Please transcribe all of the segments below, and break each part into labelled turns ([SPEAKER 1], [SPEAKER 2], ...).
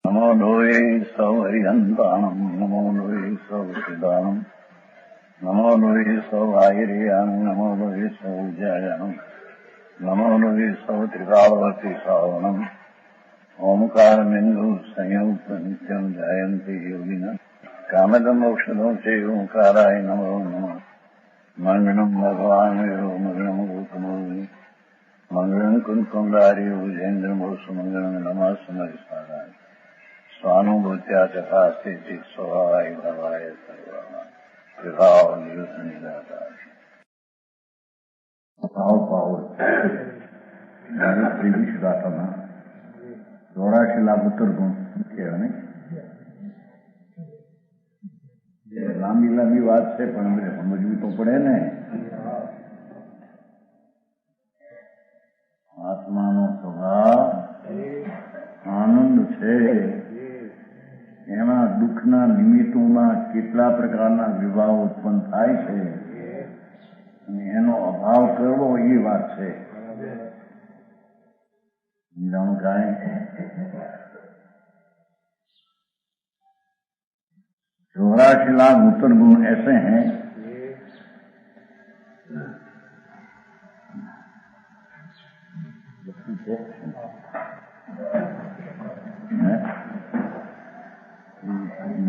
[SPEAKER 1] નમો લોહી સૌ હરિહંતાણમ નમો લોહી સૌ સિદ્ધાણમ નમો લોહી સૌ આહિર્યાન નમો લોહી સૌ જયાનમ નમો લોહી સૌ ત્રિકાળવતી શ્રાવણમ ઓમકારમિંદુ સંયુક્ત નિત્યમ જયંતી યોગિના કામદમોક્ષદો છે ઓંકારાય નમો નમઃ મંગળમ ભગવાન વિરો મંગળમ ગૌતમોની મંગળમ કુંકુંડારી વિજેન્દ્રમોસુ મંગળમ નમઃ સમયસારાય સ્વાનુભૂત્યા ચકાસ્તિ સ્વભાવાય ભવાય સર્વા વિભાવ નિયુત નિરાકાર
[SPEAKER 2] ત્રેવીસ ગાથામાં 84 લાખ ઉત્તર ગુણ કહેવાય. લાંબી લાંબી વાત છે પણ આપણે સમજવી તો પડે ને. આત્માનો સ્વભાવ આનંદ છે. એમાં દુઃખના નિમિત્તોમાં કેટલા પ્રકારના વિભાવ ઉત્પન્ન થાય છે અને એનો અભાવ કરવો એ વાત છે. સમજાણું કાંઈ? 84 लाख उत्तर गुण ऐसे हैं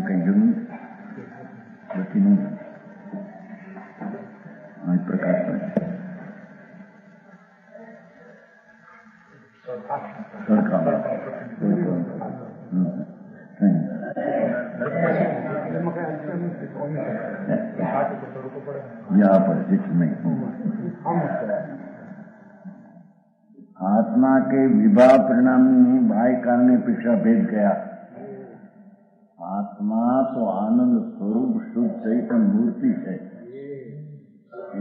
[SPEAKER 2] कहीं जरूर बच्ची नहीं प्रकाश यहाँ पर जिस में आत्मा के विभाव परिणाम बाह्य कारण अपेक्षा भेद गया. આત્મા તો આનંદ સ્વરૂપ શુદ્ધ ચૈતન્ય મૂર્તિ છે.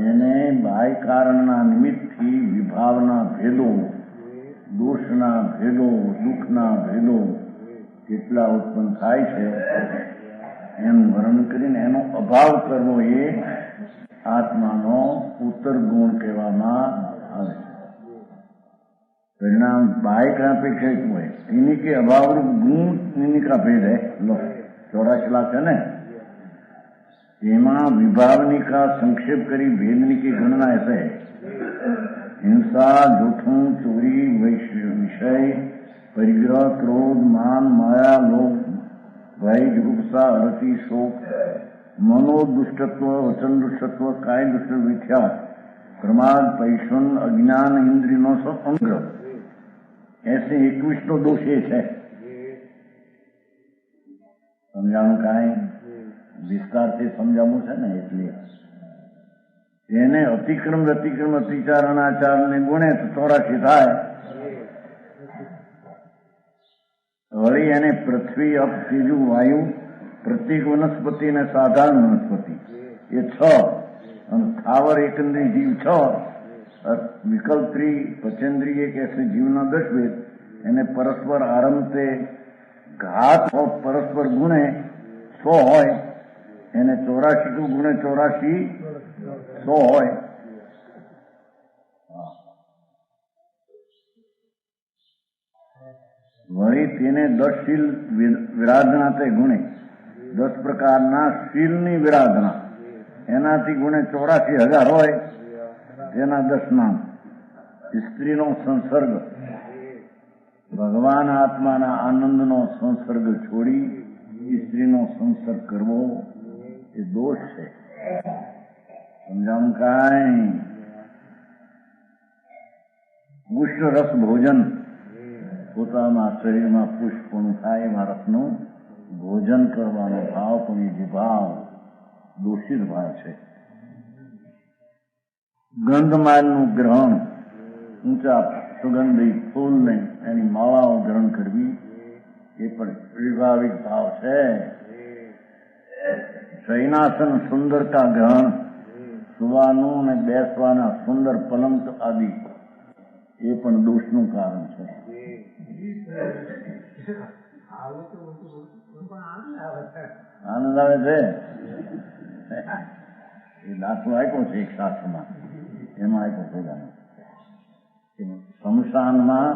[SPEAKER 2] એને બાહ્ય કારણના નિમિત્તથી વિભાવના ભેદો, દોષના ભેદો, દુઃખના ભેદો કેટલા ઉત્પન્ન થાય છે એનું વર્ણન કરીને એનો અભાવ કરવો એ આત્માનો ઉત્તર ગુણ કહેવામાં આવે છે. परिणाम बाह्य का अपेक्षित हुए इन्हीं के अभाव रूप गुण इन्हीं का भेद है. लो 84 लाख है ना, एमा विभावनी का संक्षेप करी भेदनी की गणना ऐसे है. हिंसा, जूठूं, चोरी, विषय, परिग्रह, क्रोध, मान, माया, लोभ, भय, जुगुप्सा, अरति, शोक, मनोदुष्टत्व, वचन दुष्टत्व, काय दुष्ट, मिथ्या, प्रमाद, पैशन, अज्ञान, इंद्रियों सब अंग्रह ऐसे 21 तो दोषे है. સમજાણું કાંઈ? વિસ્તારથી સમજાવવું છે ને એટલે એને અતિક્રમ વ્યતિક્રમ અતિચાર અનાચાર ને ગુણે તો 84 થાય. વળી એને પૃથ્વી, અપ, તેજુ, વાયુ, પ્રત્યેક વનસ્પતિ અને સાધારણ વનસ્પતિ એ 6 અને સ્થાવર એકંદરી જીવ 6 વિકલ્પત્રી પચેન્દ્રિય કે ऐसे जीवना 10 भेद એને પરસ્પર આરંભતે ઘાત પરસ્પર ગુણે 100 હોય એને 84 ટુ ગુણે 84 100 હોય. વળી તેને 10 શીલ વિરાધના તે ગુણે 10 પ્રકારના શીલની વિરાધના એનાથી ગુણે 84,000 હોય તેના 10 નામ. સ્ત્રીનો સંસર્ગ, ભગવાન આત્માના આનંદનો સંસર્ગ છોડી સ્ત્રીનો સંસર્ગ કરવો એ દોષ છે. સમજાવું કાંઈ? પુષ્પ રસ ભોજન, પોતાના શરીરમાં પુષ્પનું થાય એમાં રસનું ભોજન કરવાનો ભાવ પણ એ વિભાવ દોષિત ભાવ છે. ગંધમાલનું ગ્રહણ, ઊંચા સુગંધી ફૂલને એની માળાઓ ગ્રહણ કરવી એ પણ વિભાવિક ભાવ છે. શયનાસન સુંદરતા ગ્રહણ, સુવાનું અને બેસવાના સુંદર પલંગ આદિ એ પણ દોષનું કારણ છે. આનંદ આવે છે એ દાખલો આપ્યો છે એક શાસ્ત્રમાં, એમાં આપ્યો છે. સ્મશાનમાં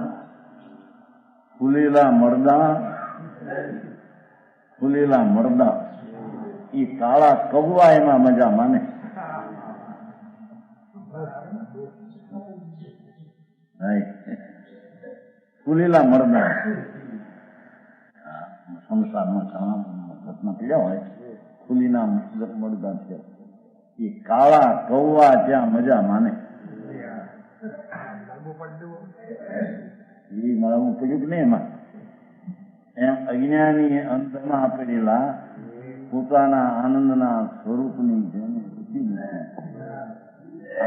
[SPEAKER 2] ફૂલેલા મરદા ફૂલેલા મરદા એ કાળા કૌવા એમાં મજા માને. ફૂલેલા મરદા સંસારમાં ઘણા પીડ્યા હોય, ફૂલીના મરદા છે એ કાળા કૌવા ત્યાં મજા માને. એ મળવું પડ્યું કે નહીં એમાં? એમ અજ્ઞાની અંતમાં આપેલા પોતાના આનંદના સ્વરૂપની જેને રુચિ નથી,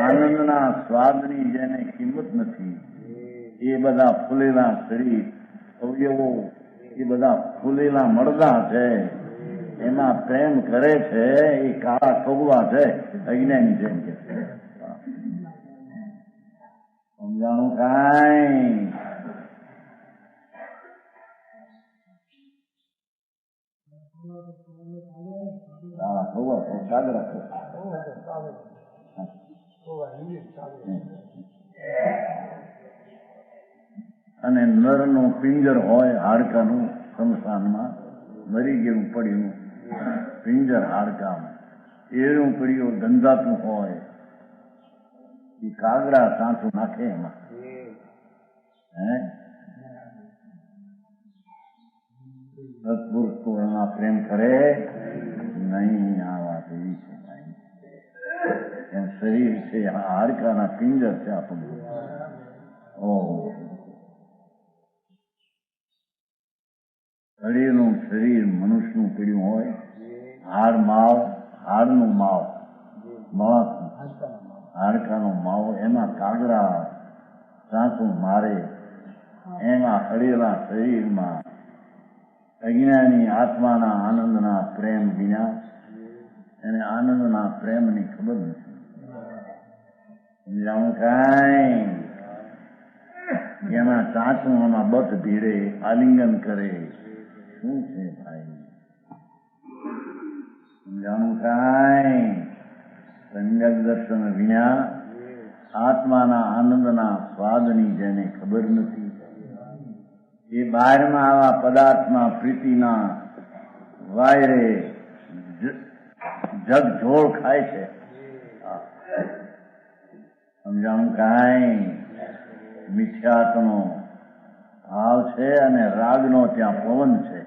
[SPEAKER 2] આનંદના સ્વાદની જેને કિંમત નથી, એ બધા ફૂલેલા શરીર અવયવો, એ બધા ફૂલેલા મરદા છે, એમાં પ્રેમ કરે છે એ કાળા કૌવા છે, અજ્ઞાની જેમ કે સમજાણું કાંઈ? કાળા કૌવા સાગરા અને નરનું પિંજર હોય હાડકાનું, શમશાનમાં મરી ગયું પડ્યું પિંજર હાડકામાં, એનું પડ્યું ગંધાતું હોય, એ કાગડા સાંચું નાખે એમાં. સત્પુરુષ તો એમાં પ્રેમ કરે નહીં. આ વાત એવી છે એમ શરીર છે, હાડકાના પિંજર છે આપણું. શરીરનું શરીર મનુષ્યનું પીડ્યું હોય, હાડ માવ, હાડનું માવ, હાડકાનો માવો, એમાં કાગડા સાંચું મારે, એમાં હળેલા શરીરમાં અજ્ઞાની આત્માના આનંદના પ્રેમ વિના એને આનંદના પ્રેમની ખબર નથી. સમજાવું કાંઈ? એમાં સાચું આમાં બત ભીડે, આલિંગન કરે, શું છે ભાઈ? સમજાવું કાંઈ? સંજ્ઞક દર્શન વિના આત્માના આનંદના સ્વાદની જેને ખબર નથી, એ બહારમાં આવા પદાર્થમાં પ્રીતિના વાયરે જગઝોળ ખાય છે. સમજાણું કાંઈ? મિથ્યાત્વનો ભાવ છે અને રાગનો ત્યાં પવન છે,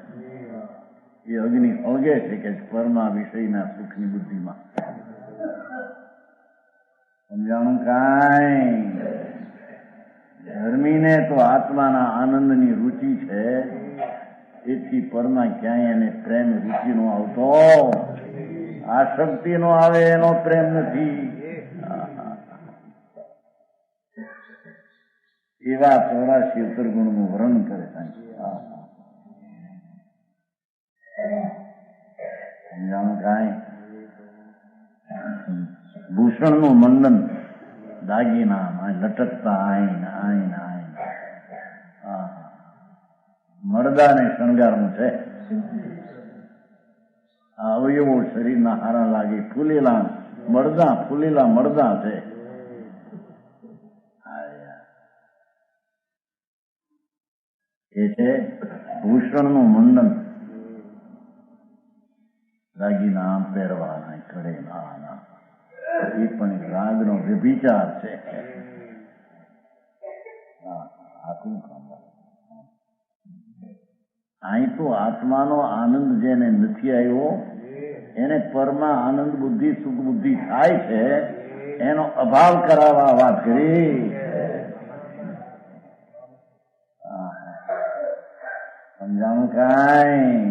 [SPEAKER 2] એ અગ્નિ અળગે છે કે પરમાં વિષયના સુખની બુદ્ધિમાં. સમજાણું કાંઈ? ધર્મીને તો આત્માના આનંદની રુચિ છે, એથી પરમાં ક્યાંય એને પ્રેમ રુચિ નો આવતો, આસક્તિ નો આવે એનો પ્રેમ નથી. એવા 84 ઉત્તરગુણનું વર્ણન કરે. સમજાણું કાંઈ? ભૂષણનું મંડન, દાગીના લટકતા આઈન આઈન આઈન, મરદાને શણગારનું છે. આ અવયવો શરીરના હારા લાગે, ફૂલેલા મરદા છે. એ છે ભૂષણનું મંડન, દાગીના આમ પહેરવાના, કડે ના, એ પણ એક રાગનો વ્યભિચાર છે. અહીં તો આત્માનો આનંદ જેને નથી આવ્યો, એને પરમાં આનંદ બુદ્ધિ સુખ બુદ્ધિ થાય છે, એનો અભાવ કરાવવા વાત કરી. સમજાણું કાંઈ?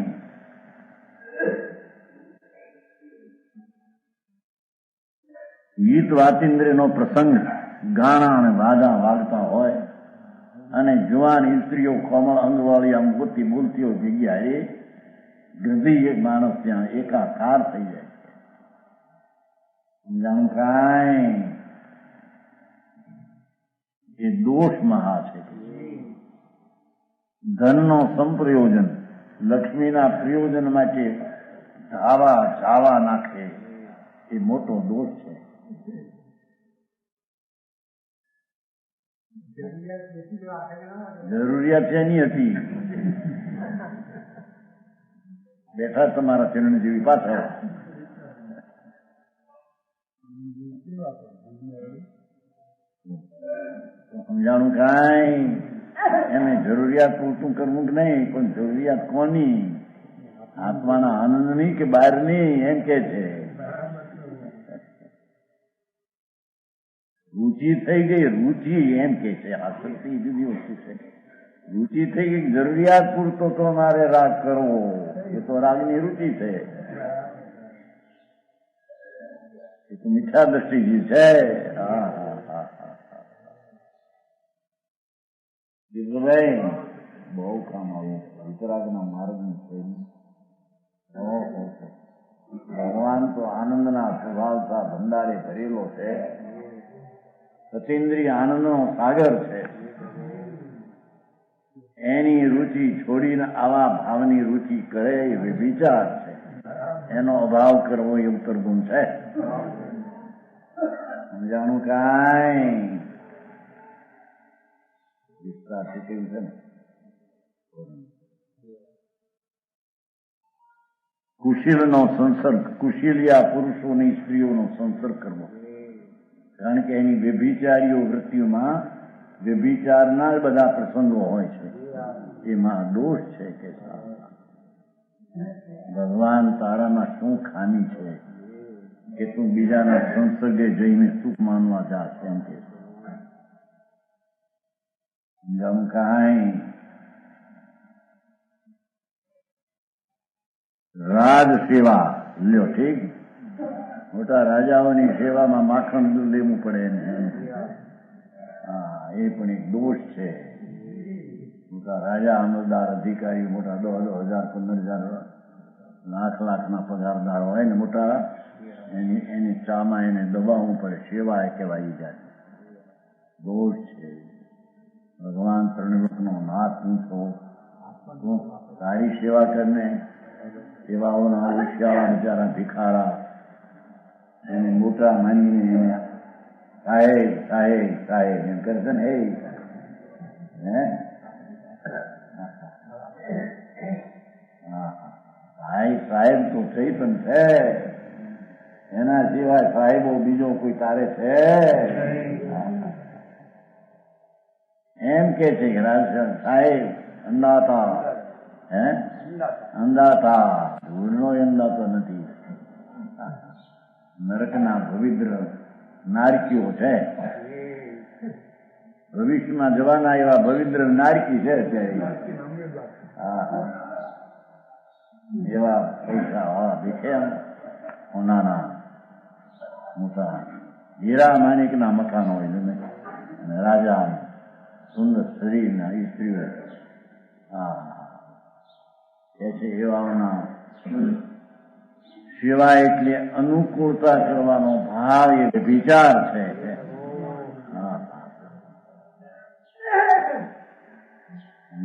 [SPEAKER 2] ગીત વાતિન્દ્રનો પ્રસંગ, ગાણા અને વાદા વાગતા હોય અને જુવાન સ્ત્રીઓ કોમળ અંગવાળી આમ બોલતી જગ્યાએ ગધી એક માણસ ત્યાં એકાકાર થઈ જાય છે. સમજાણું કાંઈ? એ દોષ મહા છે. ધનનો સંપ્રયોજન લક્ષ્મીના પ્રયોજન માટે ઝાવા નાખે, એ મોટો દોષ છે. જરૂરિયાત એની હતી, બેઠા તમારા ચરણ જેવી પાછળ. સમજાણું કાંઈ એને જરૂરિયાત પૂરતું કરવું કે નહીં, પણ જરૂરિયાત કોની? આત્માના આનંદની કે બહારની? એમ કે છે. રુચિ થઈ ગઈ, રુચિ એમ કે છે. આસક્તિ જુદી વસ્તુ છે. રુચિ થઈ ગઈ, જરૂરિયાત પૂરતો તો મારે રાગ કરવો, એ તો રાગની રુચિ છે. એ તો મીઠા દ્રષ્ટિજી છે. ભાઈ બહુ કામ આવ્યું વિતરાગના માર્ગની છે. ભગવાન તો આનંદના સ્વભાવતા ભંડારે ભરેલો છે. સતીન્દ્રિય આનંદનો સાગર છે. એની રુચિ છોડીને આવા ભાવની રુચિ કરે એ વિચાર છે. એનો અભાવ કરવો એ ઉત્તર ગુણ છે. સમજાણું કાંઈ? વિસ્તારથી કેવું છે ને, કુશીલનો સંસર્ગ, કુશીલિયા પુરુષોની સ્ત્રીઓનો સંસર્ગ કરવો. કારણ કે એની વ્યભિચારીઓ વૃત્તિઓમાં વ્યભિચારના જ બધા પ્રસંગો હોય છે. એમાં દોષ છે કે ભગવાન તારામાં શું ખામી છે કે તું બીજાના સંસર્ગે જઈને સુખ માનવા જા છે? એમ કે સમજાવું કાંઈ? રાજ સેવા લ્યો, ઠીક. મોટા રાજાઓની સેવામાં માખણ દૂધ લેવું પડે ને, હા, એ પણ એક દોષ છે. મોટા રાજા, અમલદાર, અધિકારી, મોટા 10,000, 15,000, લાખ પગારદાર હોય ને મોટા, એની ચામાં એને દબાવવું પડે. સેવા એ કહેવાય જાય. દોષ છે. ભગવાન ત્રણલોકનો નાથ પૂછો, તું તારી સેવા કરને. સેવાઓના હોશિયાર બિચારા ભિખારા એને મોટા માનીને એને સાહેબ સાહેબ સાહેબ એમ કરશે ને. સાહેબ તો ચૈતન છે, એના સિવાય સાહેબો બીજો કોઈ તારે છે? એમ કે છે કે સાહેબ અંદાતા, અંદાતા ભૂલનો અંદાતો નથી. નરકના પવિત્ર નારકીઓ છે. ભવિષ્યમાં જવાના એવા પવિત્ર નારકી છે અત્યારે. એવા પૈસા વાળા દેખે નાના મોટા હીરા માણિકના મકાનો હોય ને, અને રાજા સુંદર શરીરના સ્ત્રીઓ છે. એવાઓના સિવાય એટલે અનુકૂળતા કરવાનો ભાવ એ વિચાર છે.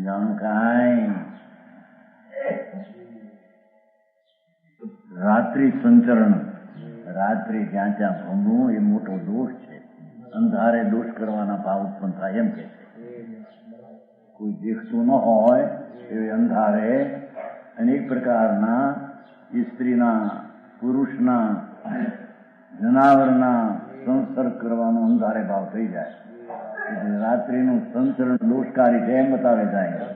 [SPEAKER 2] જાણું કાંઈ? રાત્રિ સંચરણ, રાત્રિ જ્યાં ત્યાં ભમવું એ મોટો દોષ છે. અંધારે દોષ કરવાના ભાવ ઉત્પન્ન થાય. એમ કે કોઈ દેખતું ન હોય એ અંધારે અનેક પ્રકારના સ્ત્રીના, પુરુષના, જનાવરના સંસર્ગ કરવાનો અંધારે ભાવ થઈ જાય. રાત્રિનું સંચરણ દોષકારી છે એમ બતાવે જાય.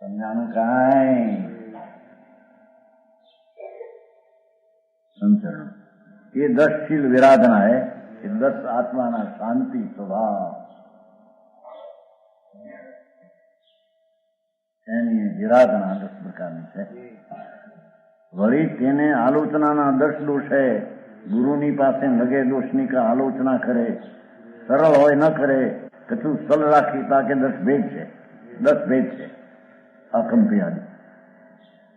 [SPEAKER 2] સમજાણું કાંઈ? સંચરણ એ 10 शील विराधना है. ये 10 आत्माना शांति स्वभाव એની વિરાધના 10 પ્રકારની છે. વળી તેને આલોચનાના 10 દોષ છે. ગુરુની પાસે લગે દોષની કા આલોચના કરે, સરળ હોય ન કરે, કશું સલ રાખી તાકે 10 ભેદ છે. 10 ભેદ છે અકંપી આદિ.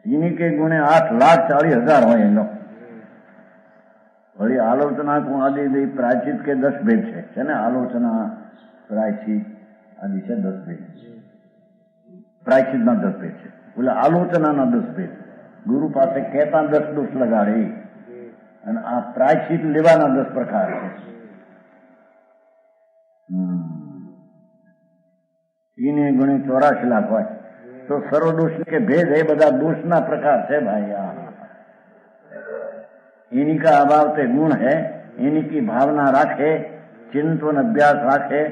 [SPEAKER 2] इन्हीं के गुणे 8,40,000 હોય એનો. વળી આલોચના કો આદિ દઈ પ્રાયશ્ચિત કે 10 ભેદ છે ને. આલોચના, પ્રાયશ્ચિત આદિ છે 10 ભેદ. પ્રાયશ્ચિતના 10 ભેદ છે. એટલે આલોચનાના 10 ભેદ. ગુરુ પાસે કહેતા 10 દોષ લગાડે, અને આ પ્રાયશ્ચિત લેવાના 10 પ્રકાર છે. એને ગુણે 84 લાખ હોય તો સર્વદોષ કે ભેદ એ બધા દોષના प्रकार છે भाई। इन्हीं का अभाव ते गुण है, इन्हीं की भावना राखे, चिंतन अभ्यास राखे,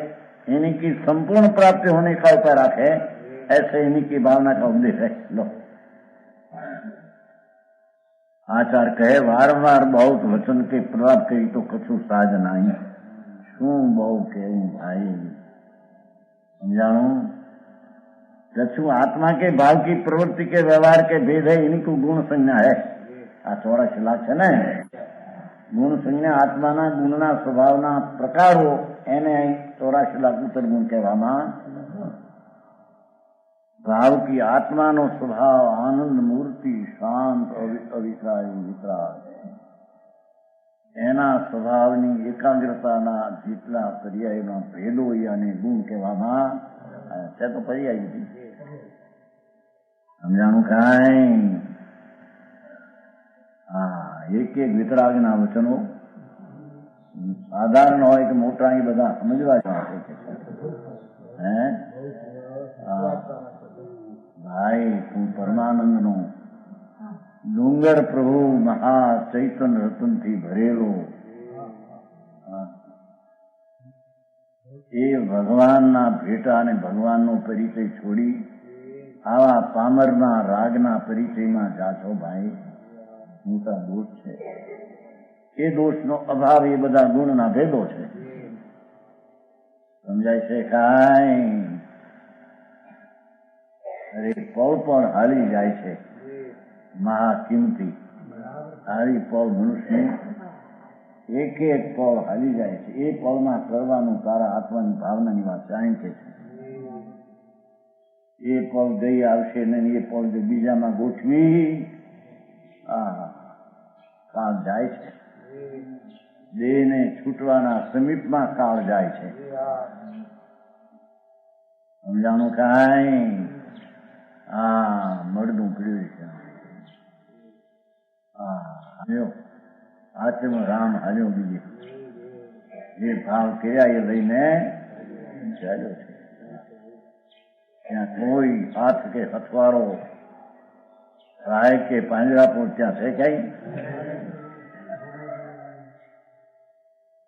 [SPEAKER 2] इन्हीं की संपूर्ण प्राप्ति होने का उपाय राखे, ऐसे इन्हीं की भावना का उपदेश है। लो आचार कहे वारंवार बहुत वचन के प्राप्त करी तो कछु साज नहीं। शू बहु कहूं भाई समझाणु कछु आत्मा के भाव की प्रवृत्ति के व्यवहार के भेद है, इन्हीं को गुण संज्ञा है। आ 84 लाख है ने गुण संज्ञा आत्माना गुणना स्वभावना प्रकारो એને 84 लाख उत्तर गुण કહેવામાં। भाव की आत्माનો स्वभाव आनंद मूर्ति शांत अविकारी वितराग એના સ્વભાવની એકાગ્રતાના જેટલા પર્યાયના ભેદો અને ગુણ કહેવામાં છે। તો પર્યાય સમજાણું કાંઈ? હા, એક એક વિતરાગના વચનો સાધારણ હોય કે મોટા એ બધા સમજવા માટે હે ભાઈ। તું પરમાનંદનો ડુંગર પ્રભુ મહા ચૈતન્ય રતનથી ભરેલો એ ભગવાનના ભેટા અને ભગવાનનો પરિચય છોડી આવા પામરના રાગના પરિચયમાં જાશો ભાઈ, મોટા દોષ છે। એ દોષનો અભાવ એ બધા ગુણના ભેદો છે। સમજાય છે કાંઈ? અરે પળ પણ હાલી જાય છે મહાકિંમતી હારી પળ મનુષ્ય એક એક પળ હાલી જાય છે। એ પળમાં કરવાનું તારા આત્માની ભાવનાની વાત જાણી કે છે। એ પળ ગઈ આવશે ને એ પળ જો બીજામાં ગોઠવી કાળ જાય છે। દેહને છૂટવાના સમીપમાં કાળ જાય છે। સમજાણું કાંઈ? મળદું પીડ્યું છે। હાલ્યો આત્મ રામ હાલ્યો બીજે જે ભાવ કર્યા એ લઈને ચાલ્યો છે। ત્યાં કોઈ હાથ કે હથવારો સહાય કે પાંજરાપોળ ત્યાં છે ક્યાંય?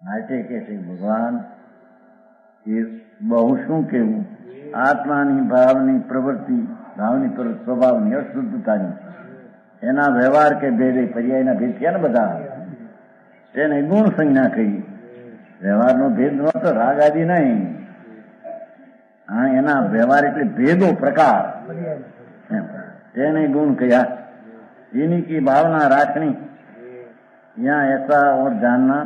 [SPEAKER 2] માટે કે છે ભગવાન એ બહુ શું કેવું આત્માની ભાવની પ્રવૃત્તિ ભાવની સ્વભાવની અશુદ્ધતાની એના વ્યવહાર કે ભેદે પર્યાયના ભેદ થયા ને બધા તેને ગુણ સંજ્ઞા કહી। વ્યવહારનો ભેદ નહોતો રાગ આદિ નહીં, એના વ્યવહાર એટલે ભેદો પ્રકાર તેને गुण कहा। इन्हीं की भावना राखनी यहाँ ऐसा और जानना।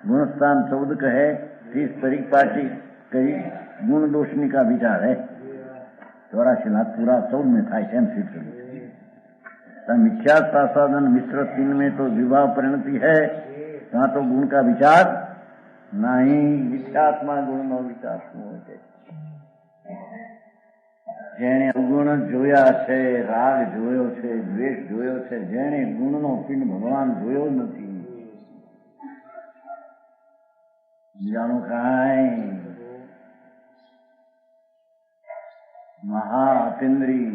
[SPEAKER 2] गुणस्थान 14 कहे 30 परिपाटी कही गुण दोषनी का विचार है। 84 लाख पूरा 14 में था। मिथ्या साधन मिश्र 3 में तो विवाह परिणति है, वहां तो गुण का विचार नहीं। मिथ्यात्मा गुण नो विचार શું હોય છે? જેણે અવગુણ જોયા છે, રાગ જોયો છે, દ્વેષ જોયો છે, જેણે ગુણનો પિંડ ભગવાન જોયો નથી જાણું કાંઈ? મહા અતિન્દ્રી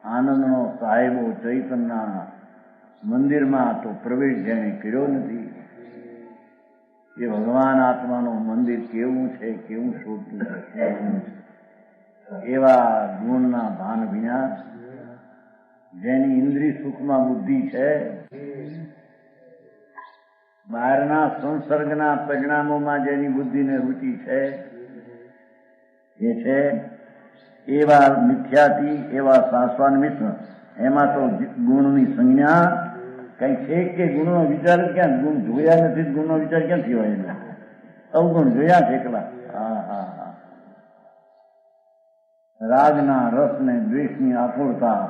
[SPEAKER 2] આનંદનો સાહેબો ચૈતનના મંદિરમાં તો પ્રવેશ જેણે કર્યો નથી એ ભગવાન આત્માનું મંદિર કેવું છે, કેવું શોધતું છે? એવા ગુણના ભાન વિના જેની ઇન્દ્રિય સુખમાં બુદ્ધિ છે, બહારના સંસર્ગના પરિણામોમાં જેની બુદ્ધિને રુચિ છે એ છે એવા મિથ્યાથી એવા શાશ્વાન મિત્ર એમાં તો ગુણની સંજ્ઞા કઈ છે કે ગુણનો વિચાર ક્યાં? ગુણ જોયા નથી, ગુણનો વિચાર ક્યાંથી હોય? એને અવગુણ જોયા છે એકલા। રાગના રસને દ્વેષની આકુળતા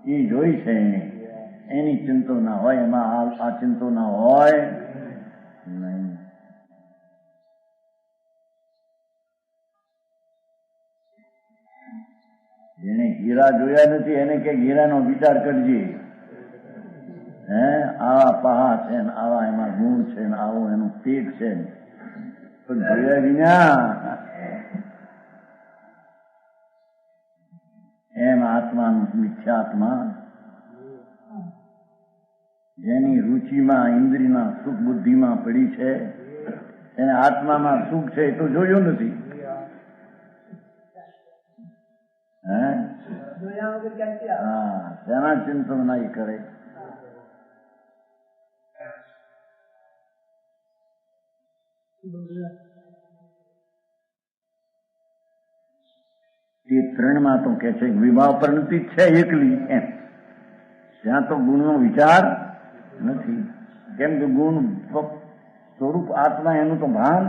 [SPEAKER 2] એ જોઈ છે એની ચિંતો ના હોય, એમાં આ ચિંતો ના હોય નહીં। જેને હીરા જોયા નથી એને કે હીરાનો વિચાર કરજે। આવા પહા છે ને આવા એમાં ગુણ છે ને આવું એનું પેટ છે, પણ જોયા વિના મિથ્યાત્મા જેની રુચિમાં ઇન્દ્રિયના સુખ બુદ્ધિમાં પડી છે એને આત્મામાં સુખ છે એ તો જોયું નથી. હા, શેના ચિંતન ના એ કરે? એ ત્રણમાં તો કે છે વિભાવ પરિણતિ છે એકલી એમ. ત્યાં તો ગુણનો વિચાર નથી. કેમ કે ગુણ સ્વરૂપ આત્મા એનું તો ભાન.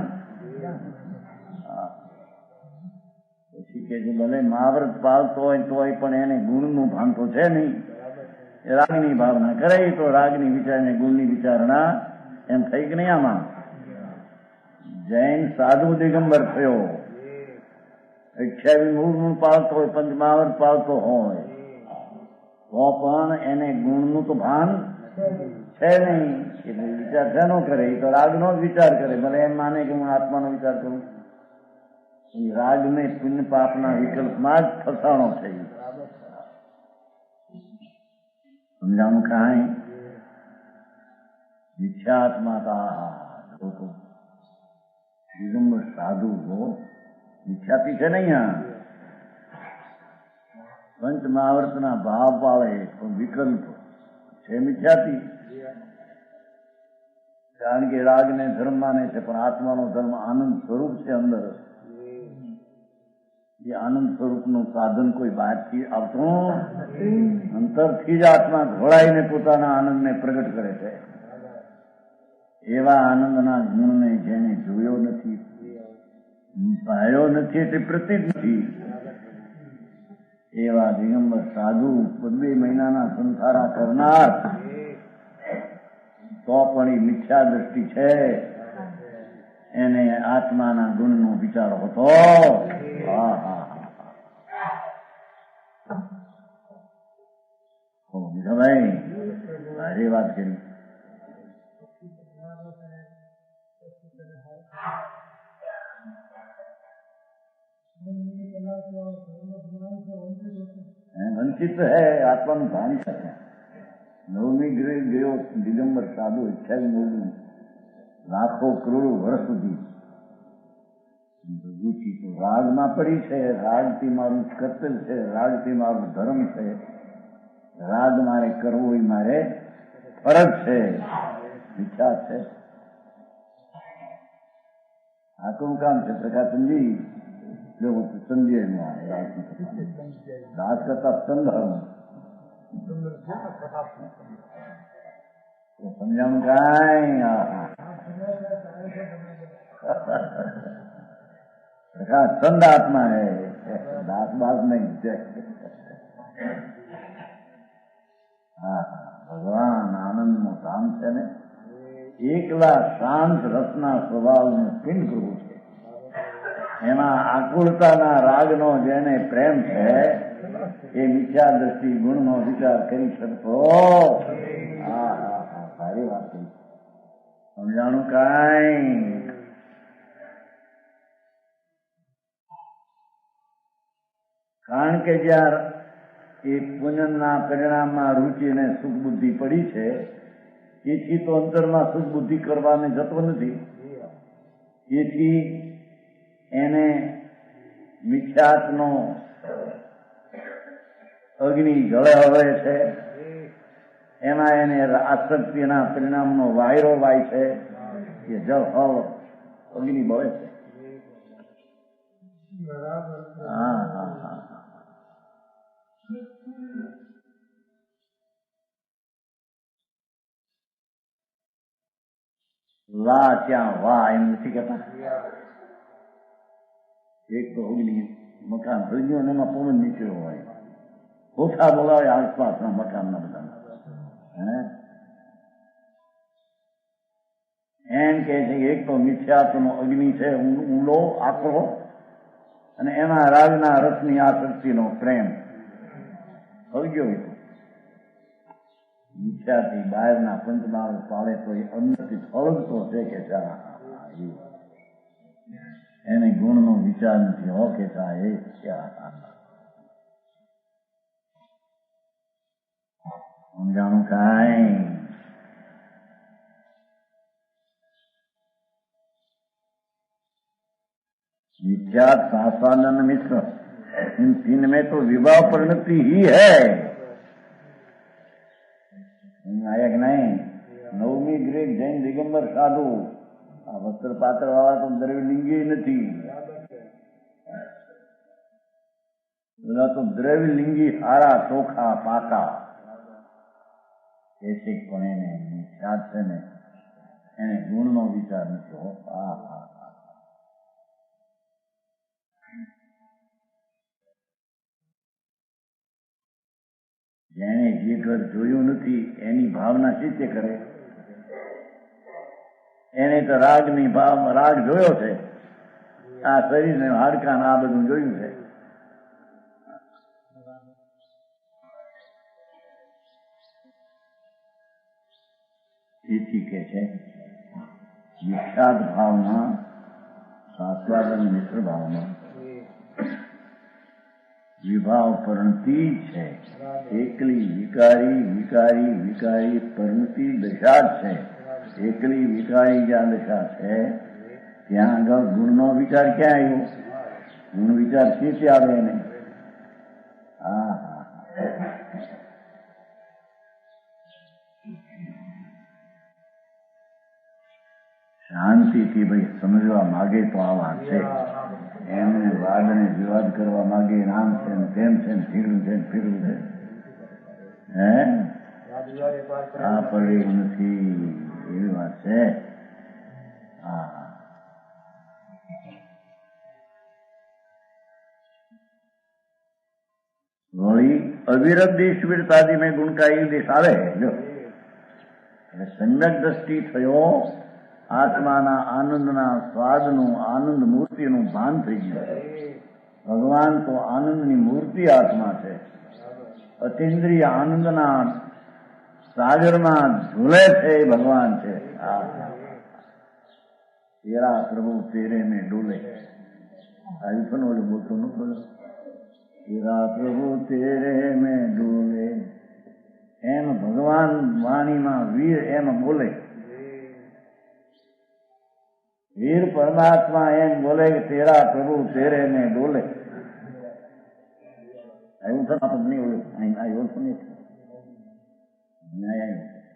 [SPEAKER 2] પછી કે છે ભલે મહાવ્રત પાલતો હોય તોય પણ એને ગુણનું ભાન તો છે નહીં. રાગની ભાવના કરે તો રાગની વિચારને ગુણની વિચારણા એમ થઈ કે નહીં. આમાં જૈન સાધુ દિગંબર થયો, 28 મૂળ પાળતો હોય, પંચમહાવર્ત પાળતો હોય તો પણ એને ગુણનું તો ભાન છે નહીં. એટલે વિચાર શેનો કરે? એ તો રાગનો જ વિચાર કરે. ભલે એમ માને કે હું આત્માનો વિચાર કરું. એ રાગને પુણ્ય પાપના વિકલ્પમાં જ ફસાણો છે. સમજાણું કાંઈ? મિથ્યાત્મા દિગંબર સાધુ મિથ્યાથી છે ને. અહીંયા પંચ મહાવર્તના ભાવ પાળે પણ વિકલ્પ છે મિથ્યાથી. કારણ કે રાગને ધર્મ માને છે પણ આત્માનો ધર્મ આનંદ સ્વરૂપ છે અંદર. એ આનંદ સ્વરૂપનું સાધન કોઈ બહારથી આવતું અંતરથી જ આત્મા ઘોળાઈને પોતાના આનંદને પ્રગટ કરે છે. એવા આનંદના ગુણને જેને જોયો નથી, પાયો નથી, એટલે પ્રતીત નથી, એવા દિગંબર સાધુ 2 મહિનાના સંસારા કરનાર તો પણ એ મિથ્યા દ્રષ્ટિ છે. એને આત્માના ગુણનો વિચાર હતો. ભાઈ મારે વાત કરી. વંચિત હૈ આત્માનું ભાન છે. 9મી ગ્રેડ ગયો દિગંબર સાધુ 28 લાખો કરોડો વર્ષ સુધી રુચિ તો રાગમાં પડી છે. રાગથી મારું કર્તવ્ય છે, રાગથી મારું ધર્મ છે, રાગ મારે કરવો એ મારે ફરજ છે, ઈચ્છા છે. આ કોણ કામ છે? પ્રકાશનજી જો સમજીએ દાસ કરતા સંધર્મ સમજાણું કાંઈ? સંત આત્મા હે, દાસ બાસ નહીં છે. હા, ભગવાન આનંદનું ધામ છે ને. એકલા શાંત રસના સ્વભાવનું પિંડ કરવું છે. એમાં આકુળતાના રાગનો જેને પ્રેમ છે એ મિથ્યા દ્રષ્ટિ ગુણનો વિચાર કરી શકતો. સારી વાત કરી. સમજાણું કાંઈ? કારણ કે જ્યારે એ પુણ્યના પરિણામમાં રુચિ અને સુખ બુદ્ધિ પડી છે, એથી તો અંતરમાં સુખ બુદ્ધિ કરવાને જતો નથી. એથી એને મિથ્યાત્મનો અગ્નિ જળે હળે છે. એમાં એને આસક્તિના પરિણામનો વાયરો વાય છે. એ જળ હળ અગ્નિ બળે છે. લા ત્યાં વા એમ નથી કહેતા. એક તો અગ્નિ મકાન થઈ ગયું અને એમાં પવન નીકળ્યો હોય, ઓછા બોલાવે આસપાસના મકાનના બધા. એમ કે છે એક તો મિથ્યાત્વનો અગ્નિ છે ઊંડો આકરો, અને એમાં રાગના રસની આસક્તિનો પ્રેમ હળગ્યો. મિથ્યાથી બહારના પંચમાળ પાળે તો એ અંદરથી ફળગતો છે કે એને ગુણનો વિચાર નથી હો કે એ સમજાણું કાંઈ? विख्यात आस्वादन मिश्र, इन तीन में तो विवाह परिणति ही है। आया कि नहीं? नवमी ग्रेक जैन दिगंबर साधु आ वस्त्र पात्र वाला तो द्रव्यलिंगी नहीं, बोला तो द्रव्यलिंगी हारा चोखा पाका ऐसे कोने ने ख्यात से ने એને ગુણનો વિચાર નથી હોતો। જેને જે ઘર જોયું નથી એની ભાવના શીતે કરે? એને તો રાગની ભાવ રાગ જોયો છે, આ શરીરને હાડકાં આ બધું જોયું છે। તેથી કે છે વિખ્યાત ભાવના આસ્વાદન મિશ્ર ભાવના વિભાવ પરિણતિ છે। એકલી વિકારી વિકારી વિકારી પરિણતિ દશા છે। એકલી વિકારી જ્યાં દશા છે ત્યાં આગળ ગુણનો વિચાર ક્યાં આવ્યો? ગુણ વિચાર શીતે આવે એને? શાંતિથી ભાઈ સમજવા માગે તો આ વાત છે, એમને વાદને વિવાદ કરવા માંગે આમ છે ને તેમ છે ને ફીરવું છે ને ફીરવું છે, હે આ પડે નથી એવી વાત છે। વળી અવિરત દેશવીરતાથી મેં ગુણકારી દેશ આવે જો એટલે સમ્યક દ્રષ્ટિ થયો, આત્માના આનંદના સ્વાદનું આનંદ મૂર્તિનું ભાન થઈ ગયું। ભગવાન તો આનંદની મૂર્તિ આત્મા છે, અતિન્દ્રિય આનંદના સાગરમાં ઝૂલે છે એ ભગવાન છે। તેરા પ્રભુ તેરે મેં ડોલે, આવી પણ ઓલું બોલતો ન બોલો, તેરા પ્રભુ તેરે મેં ડોલે, એમ ભગવાન વાણીમાં વીર એમ બોલે। વીર પરમાત્મા એમ બોલે કે તેરા પ્રભુ તેરે ને ડોલે। એવું તો નહીં ઓળખ, ઓળખું નહીં,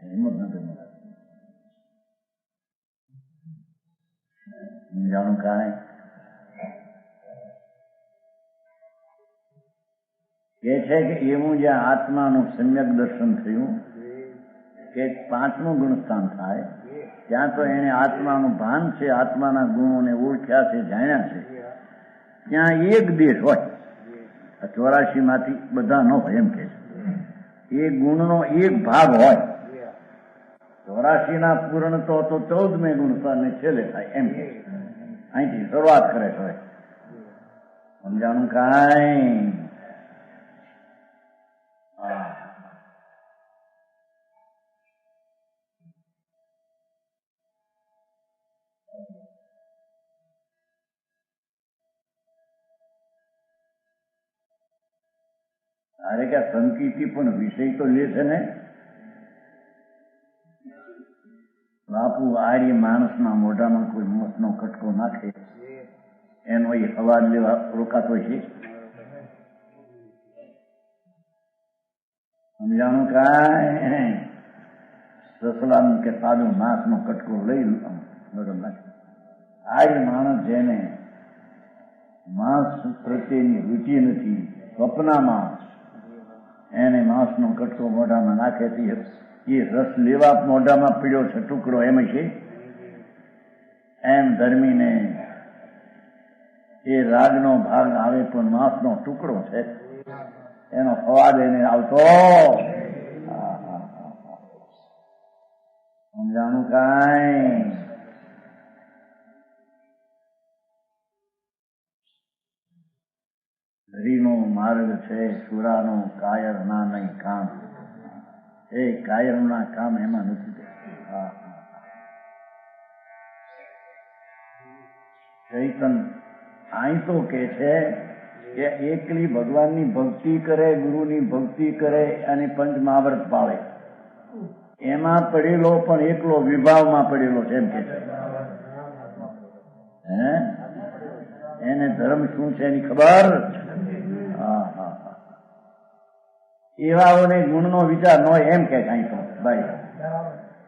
[SPEAKER 2] હિંમત નથી જાણું કાંઈ કે છે કે એવું જ્યાં આત્માનું સમ્યક દર્શન થયું કે પાંચમું ગુણસ્થાન થાય ત્યાં તો એને આત્માનું ભાન છે, આત્માના ગુણોને ઓળખ્યા છે, જાણ્યા છે। ત્યાં એક દેશ હોય, 84 માંથી બધા ન હોય એમ કે છે, એ ગુણનો એક ભાગ હોય। 84 પૂર્ણ તો 14મે ગુણસ્થાનને છેલ્લે થાય એમ કે અહીંથી શરૂઆત કરે છે। સમજાણું કાંઈ? અરે કે સંકિતિ પણ વિષય તો લે છે ને બાપુ। આર્ય માણસના મોઢામાં કોઈ મોસનો કટકો નાખે એનો એ અવાજ લેવા રોકાતો છે? સમજાણું કાંઈ? સસલાનું કે સાદું માંસનો કટકો લઈ નાખે। આર્ય માણસ જેને માંસ પ્રત્યેની રુચિ નથી, સ્વપ્નમાં એને માંસનો કટકો મોઢામાં નાખે એ રસ લેવા મોઢામાં પીડ્યો છે ટુકડો એમ છે? એમ ધર્મીને એ રાગનો ભાગ આવે પણ માંસનો ટુકડો છે, એનો સ્વાદ એને આવતો? સમજાણું કાંઈ? હરિનો માર્ગ છે, સુરાનો કાયર ના નહીં કામ, એ કાયરના કામ એમાં નથી। ચૈતન અહીં તો કે છે એ એકલી ભગવાનની ભક્તિ કરે, ગુરુની ભક્તિ કરે અને પંચ મહાવ્રત પાળે, એમાં પડેલો પણ એકલો વિભાવમાં પડેલો છે એમ કે છે. હે એને ધર્મ શું છે એની ખબર. હા હા હા, એવાઓને ગુણનો વિચાર ન હોય એમ કે કઈ તો ભાઈ.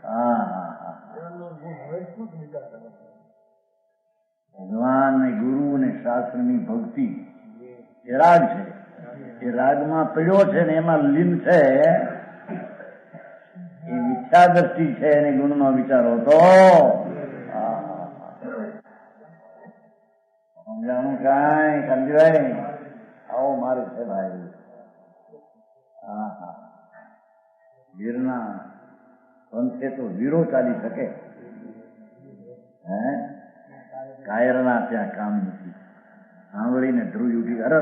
[SPEAKER 2] હા હા હા, ભગવાન ને ગુરુ ને શાસ્ત્રની ભક્તિ એ રાગ છે. એ રાગમાં પડ્યો છે ને એમાં લીન છે, એ મિથ્યા દ્રષ્ટિ છે એને ગુણનો વિચાર હોતો. સમજાણું કઈ સમજાય? આવો મારે છે ભાઈ. હા હા, વીરના પંથે તો વીરો ચાલી શકે. હે કાયરના ત્યાં કામ નથી. સાંભળીને ધ્રુવ ઉઠી અરે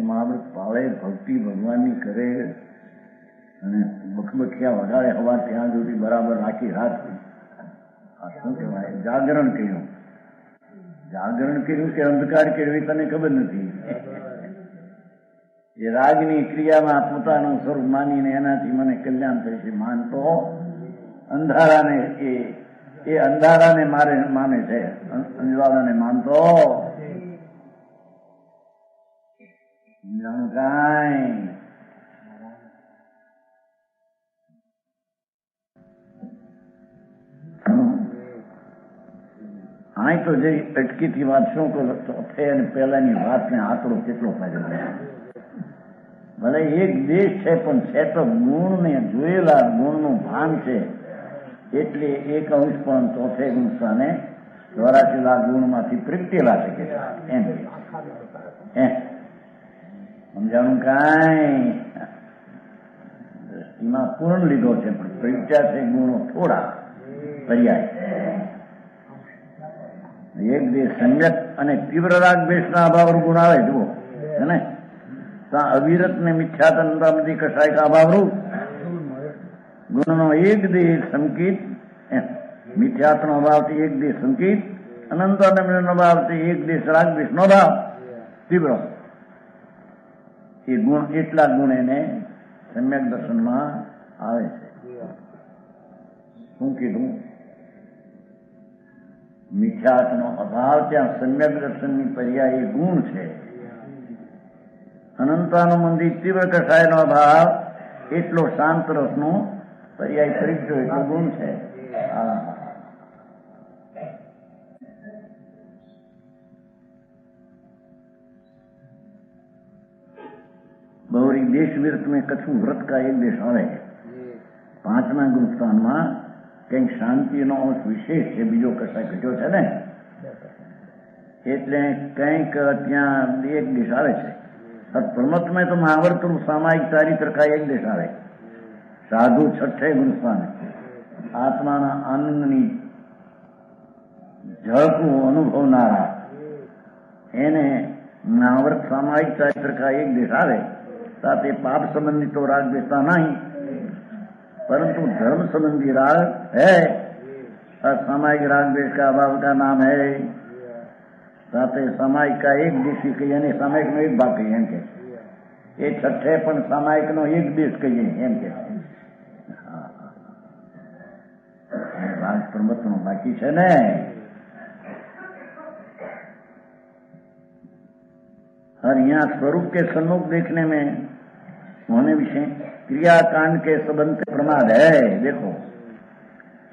[SPEAKER 2] મહાવ્રત પાળે, ભક્તિ ભગવાનની કરે અને બખબખિયા વગાડે હવા ત્યાં સુધી બરાબર રાખી રાત. શું કહેવાય? જાગરણ કર્યું. જાગરણ કર્યું કે અંધકાર કર્યું તને ખબર નથી. એ રાગની ક્રિયામાં પોતાનું સ્વરૂપ માનીને એનાથી મને કલ્યાણ થાય છે માનતો અંધારાને એ અંધારાને માને છે, અંજવાળાને માનતો કાંઈ. અહીં તો જે અટકીથી વાત શું કરો ચોથે અને પહેલાની વાતને આંકડો કેટલો ફાયદો થાય. ભલે એક દેશ છે પણ છે તો ગુણ ને જોયેલા ગુણનું ભાન છે, એટલે એક અંશ પણ ચોથે ગુણ સ્થાને 84 લાખ ગુણમાંથી પ્રગટેલા છે કે એમ સમજાણું કાંઈ. દ્રષ્ટિમાં પૂર્ણ લીધો છે પણ પ્રગટ્યા છે ગુણો થોડા પર્યાય. એક દેશ સમ્યક અને તીવ્ર રાગ દ્વેષના અભાવ ગુણ આવે જુઓ ને, અવિરત ને મિથ્યાતંત્રામથી કસાય કા અભાવરૂપ ગુણનો એક દેશ સંકિત, મિથ્યાત્નો અભાવથી એક દેશ સંકિત, અનંત અભાવથી એક દેશ રાગ દ્વેષનો ભાવ તીવ્ર. એ ગુણ એટલા ગુણ એને સમ્યક દર્શનમાં આવે છે. શું કીધું? મિથ્યાત્નો અભાવ ત્યાં સમ્યક દર્શનની પર્યાય ગુણ છે. અનંતાનુબંધી તીવ્ર કસાયનો અભાવ એટલો શાંત રસનો પર્યાય પરિચય એટલો ગુણ છે. बहुरी देश विरत में कछु व्रत का एक देश આવે. 5મા ગુણ સ્થાનમાં કંઈક શાંતિનો અંશ વિશેષ છે, બીજો કસાય ઘટ્યો છે ને, એટલે કંઈક ત્યાં એક દેશ આવે છે. प्रमत में तो महावर्त सामायिक चारित्र का एक देश आवे. साधु छठे गुणस्थान आत्माना आनंदनी झळकू अनुभवनारा એને महावर्त सामायिक चारित्र का एक देश आवे. साथे पाप संबंधी तो राग देता नहीं, परंतु धर्म संबंधी राग है. सामायिक राग देश का अभाव का नाम है. સાથે સામાયિક કા એક દેશી કહીએ અને સામાયિકનો એક ભાગ કહીએ એમ કે એ છઠ્ઠે પણ સામાયિકનો એક દેશ કહીએ એમ કે રાગ પ્રમતનો બાકી છે ને. और यहाँ स्वरूप के सन्मुख देखने में होने विषय क्रियाकांड के संबंध प्रमाद है. देखो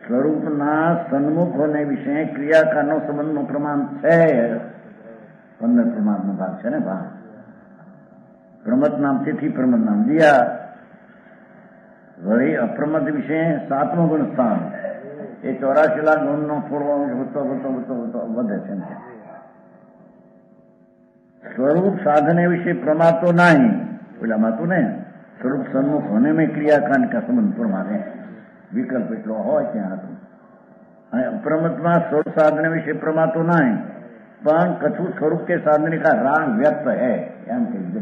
[SPEAKER 2] स्वरूप ना सन्मुख होने विषय क्रियाकांड नो संबंध नो प्रमाण है. 15 प्रमाण नो भाग है ने भाग. प्रमद नाम तिथि प्रमद नाम दिया. वही अप्रमद विषय 7मो गुण स्थान ये 84 लाख गुण नो થોડો વધે છે. स्वरूप साधने विषय प्रमाद तो नहीं बोला मातू ने. स्वरूप सन्मुख होने में क्रियाकांड का संबंध प्रमाद है. विकल्प એટલો હોય ત્યાં હતું. અને અપ્રમતમાં સ્વરૂપ સાધન વિશે પ્રમાતો નહીં, પણ કછું સ્વરૂપ કે સાધન કા રાગ વ્યક્ત હૈ એમ કહી દે.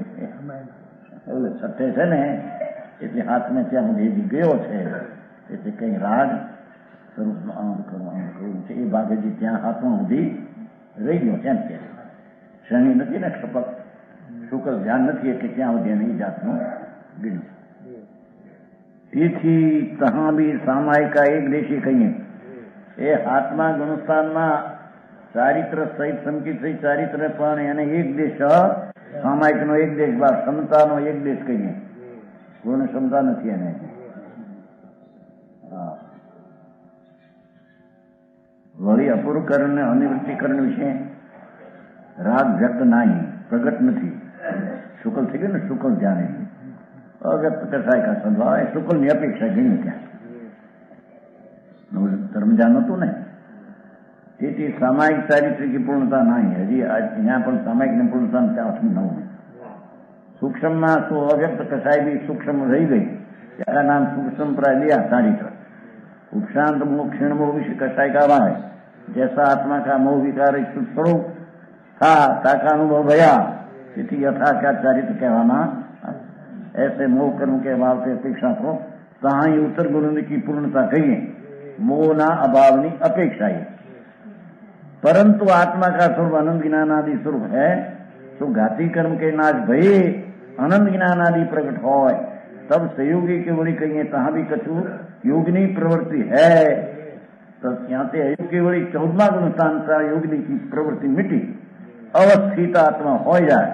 [SPEAKER 2] એટલે છઠ્ઠે છે ને એટલે હાથમાં ત્યાં સુધી ગયો છે એટલે કઈ રાગ સ્વરૂપનું આમ કરવું છે એ ભાગ હજી ત્યાં હાથમાં સુધી રહી ગયો છે એમ કે શનિ નથી ને ક્ષપક શુક્લ ધ્યાન નથી એટલે ત્યાં સુધી એને એ જાતનું ગણ્યું. તેથી તહાં બી સામાયિકા એક દેશી કહીએ એ હાથમાં ગુણસ્થાનમાં ચારિત્ર સહિત સંકિત સહિત ચારિત્ર પણ એને એક દેશ સામાયિકનો એક દેશ ભાગ ક્ષમતાનો એક દેશ કહીએ. ગુણ ક્ષમતા નથી એને. વળી અપૂર્વકરણ અને અનિવૃત્તિકરણ વિશે રાગ વ્યક્ત નહીં, પ્રગટ નથી. શુક્લ થઈ ગયું ને શુક્લ ધ્યાન અવ્યક્ત કસાય કા સંભાવ એ શુક્લની અપેક્ષા ગણી ત્યાં ધર્મ ધ્યાન હતું ને. તેથી સામાયિક ચારિત્રિક પૂર્ણતા નહીં. હજી અહીંયા પણ સામાયિક પૂર્ણતા ત્યાં નવું. સૂક્ષ્મમાં શું અવ્યક્ત કસાય બી સૂક્ષ્મ રહી ગઈ ત્યારે નામ સૂક્ષ્મ પ્રાય लिया ચારિત્ર. उपशांत मोह क्षीण मोह विषय कसाय का भाव जैसा आत्मा का मोह विकार स्वरूप था ताका अनुभव भया इति यथा क्या चारित्र कहवाना ऐसे मोह कर्म के अभाव से अपेक्षा को तहाँ ही उत्तर गुण की पूर्णता कहिए मोह ना अभाव ની अपेक्षा ही. परंतु आत्मा का स्वरूप अनंत ज्ञानादि स्वरूप है तो घाती कर्म के नाश भये अनंत ज्ञानादि प्रकट होय तब संयोगी के वड़ी कहिए तहाँ भी कछु योगनी प्रवृत्ति है तो यहाँ से अयोग की वड़ी 14वां गुण स्थान का योगनी की प्रवृत्ति मिटी अवस्थित आत्मा हो जाए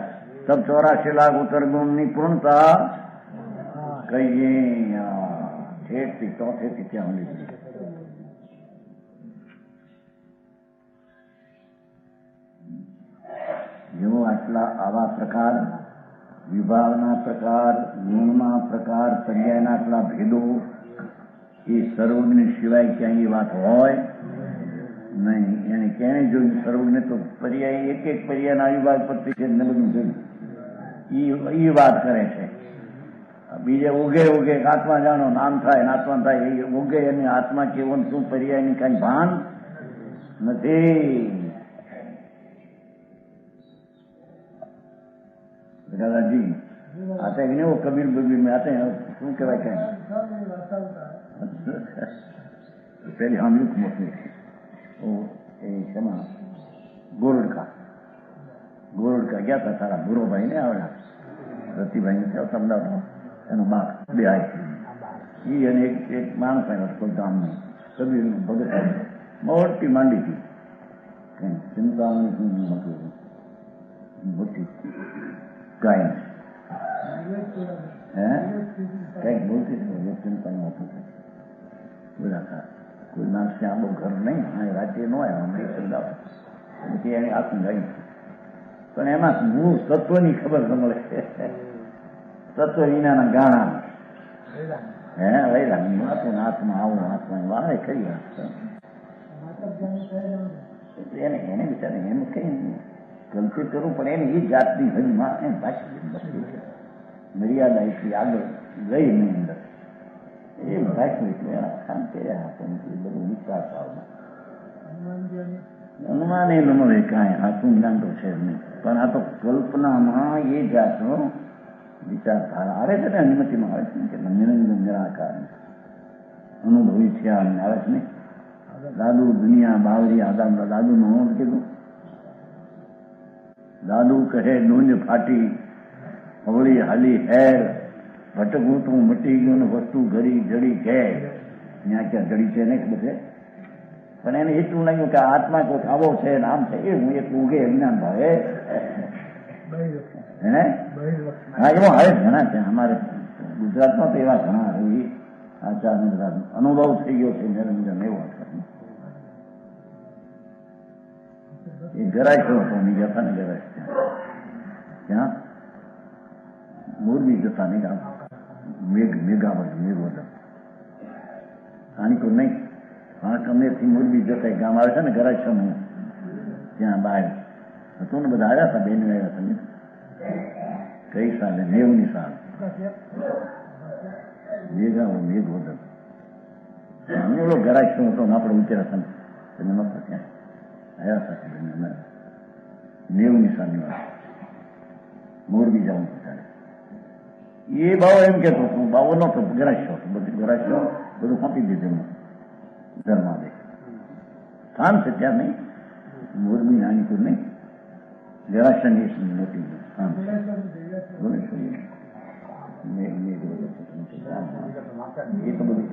[SPEAKER 2] तब 84 लाख उत्तर गुण की पूर्णता कहिए. ठेठ थी चौथे थी क्या होनी चाहिए. जो आटला आवा प्रकार विभागना प्रकार गुणना प्रकार पर्यायना आटला भेदो એ સર્વજ્ઞ સિવાય ક્યાંય એ વાત હોય નહીં. એને ક્યાંય જોયું સર્વજ્ઞ તો પર્યાય એક એક પર્યાયના વિભાગ પરથી છે ને બધું જોયું એ વાત કરે છે. બીજે ઉગે ઉગે આત્મા જાણો નામ થાય ને આત્મા થાય એ ઉગે અને આત્મા કેવો શું પર્યાયની કઈ ભાન નથી. દાદાજી આતે એવો કબીર બબીર મેં આતે શું કહેવાય કે पहले हम लोग मोटे वो क्षमा गोरड का गया था सारा बुरो भाई ने आवड़ा रती भाई ने समझाता એનો બાપ બે આય એ અને એક માણસ આવ્યો કોઈ ગામ નહીં કબીર ભગત મોટી માંડી હતી કઈ ચિંતામણી મોટી ગાય હે કઈક બોલતી ચિંતામાં હતું બધા હતા કોઈ માણસ ત્યાં બહુ ઘર નહીં રાજ્ય ન આવ્યા હમણાં સમજાવે પછી એની આત્મ ગાઈ પણ એમાં મૂળ તત્વની ખબર ન મળે. તત્વ વિનાના ગાણા હે વૈરાગની વાતો ને આત્મા આવું આત્મા વાળે કરી એને એને બિચારે એમ કઈ ગલતી કરવું પણ એને એ જાતની હજમાં એમ પાછી મર્યાદા એટલી આગળ ગઈ એની અંદર એ રાખ્યું એટલે એના ખાન કર્યા આપણને બધું વિચાર ભાવના અનુમાન એ ન મળે કાંઈ આખું જ્ઞાન તો છે જ નહીં. પણ આ તો કલ્પનામાં એ જાતનો વિચારધારા આવે છે ને અનુમતિમાં આવે છે ને કે નિરંજન નિરાકાર અનુભવી થયા આવે છે ને. દાદુ દુનિયા બાવરી આદામ દાદુનું હું કીધું દાદુ કહે નૂંજ ફાટી અવળી હાલી હેર ભટકવું તો મટી ગયું વસ્તુ ઘડી જડી ઘેર ત્યાં ક્યાં જડી છે ને બધે. પણ એને એટલું લાગ્યું કે આત્મા કોઈ આવો છે નામ છે એ હું એક ઉગે વિજ્ઞાન ભાવે હે હા એવો હવે ઘણા છે અમારે ગુજરાતમાં તો એવા ઘણા એવી આચાર અનુભવ થઈ ગયો છે નિરંજન એવો એ ગરાય થયો હતો નહીં જતા ને ગરાય ત્યાં મોરબી જતા નહીં ગામ મેઘાવર મેઘવદર સ્થાનિકો નહીં હા કમનેરથી મોરબી જતા ગામ આવે છે ને ગરાજ સમય ત્યાં બહાર હતું ને બધા આવ્યા હતા બેન આવ્યા હતા ને કઈ સાલે 90ની સાલ મેઘાવર મેઘવદર ઓલો ગરાજ શું હતો આપણે ઉતર્યા હતા તમે નતા ત્યાં આવ્યા હતા 90ની સાલની વાત મોરબી જવું ત્યારે એ બાવો એમ કેતો હતો બાવો નતો ગરાજ હતો બધું ગરાજ બધું કાપી દીધું ધર્માદે સ્થાન છે ત્યાં નહીં, મોરબી નાનીપુર નહીં, જરાસંઘ મોટી એ તો બધી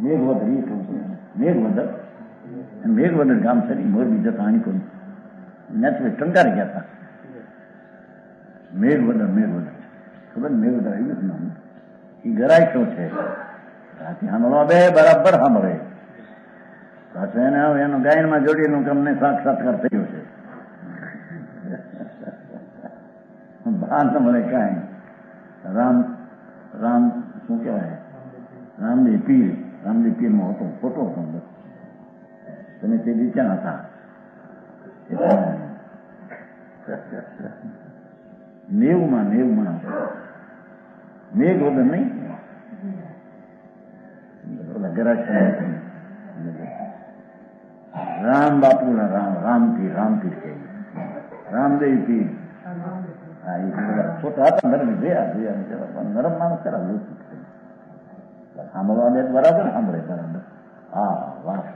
[SPEAKER 2] મેઘવદર એ કહું છું, મેઘવદર ગામ છે મોરબી જતા આણીપુર ત્યાંથી ટંકારી ગયા હતા. મેઘવદર ખબર ને, મેઘવદર આવ્યું જ નામ એ ગરાય શું છે સાંભળવા બે બરાબર સાંભળે પાછું એને હવે એનું ગાયનમાં જોડીનું તમને સાક્ષાત્કાર થયો છે. ભાન ન મળે કાંઈ. રામ શું કહેવાય, રામદેવ પીરમાં હતો, ફોટો હતો અંદર. તમે તે દી ક્યાં હતા? નેવમાં મેઘવદર નહીં, રામ બાપુના રામપીર કે રામદેવ પીર. હા, એ છોટા હતા નરમ નરમ માણસ ખરા સાંભળવા દે બરાબર સાંભળે બરાબર. હા વાસ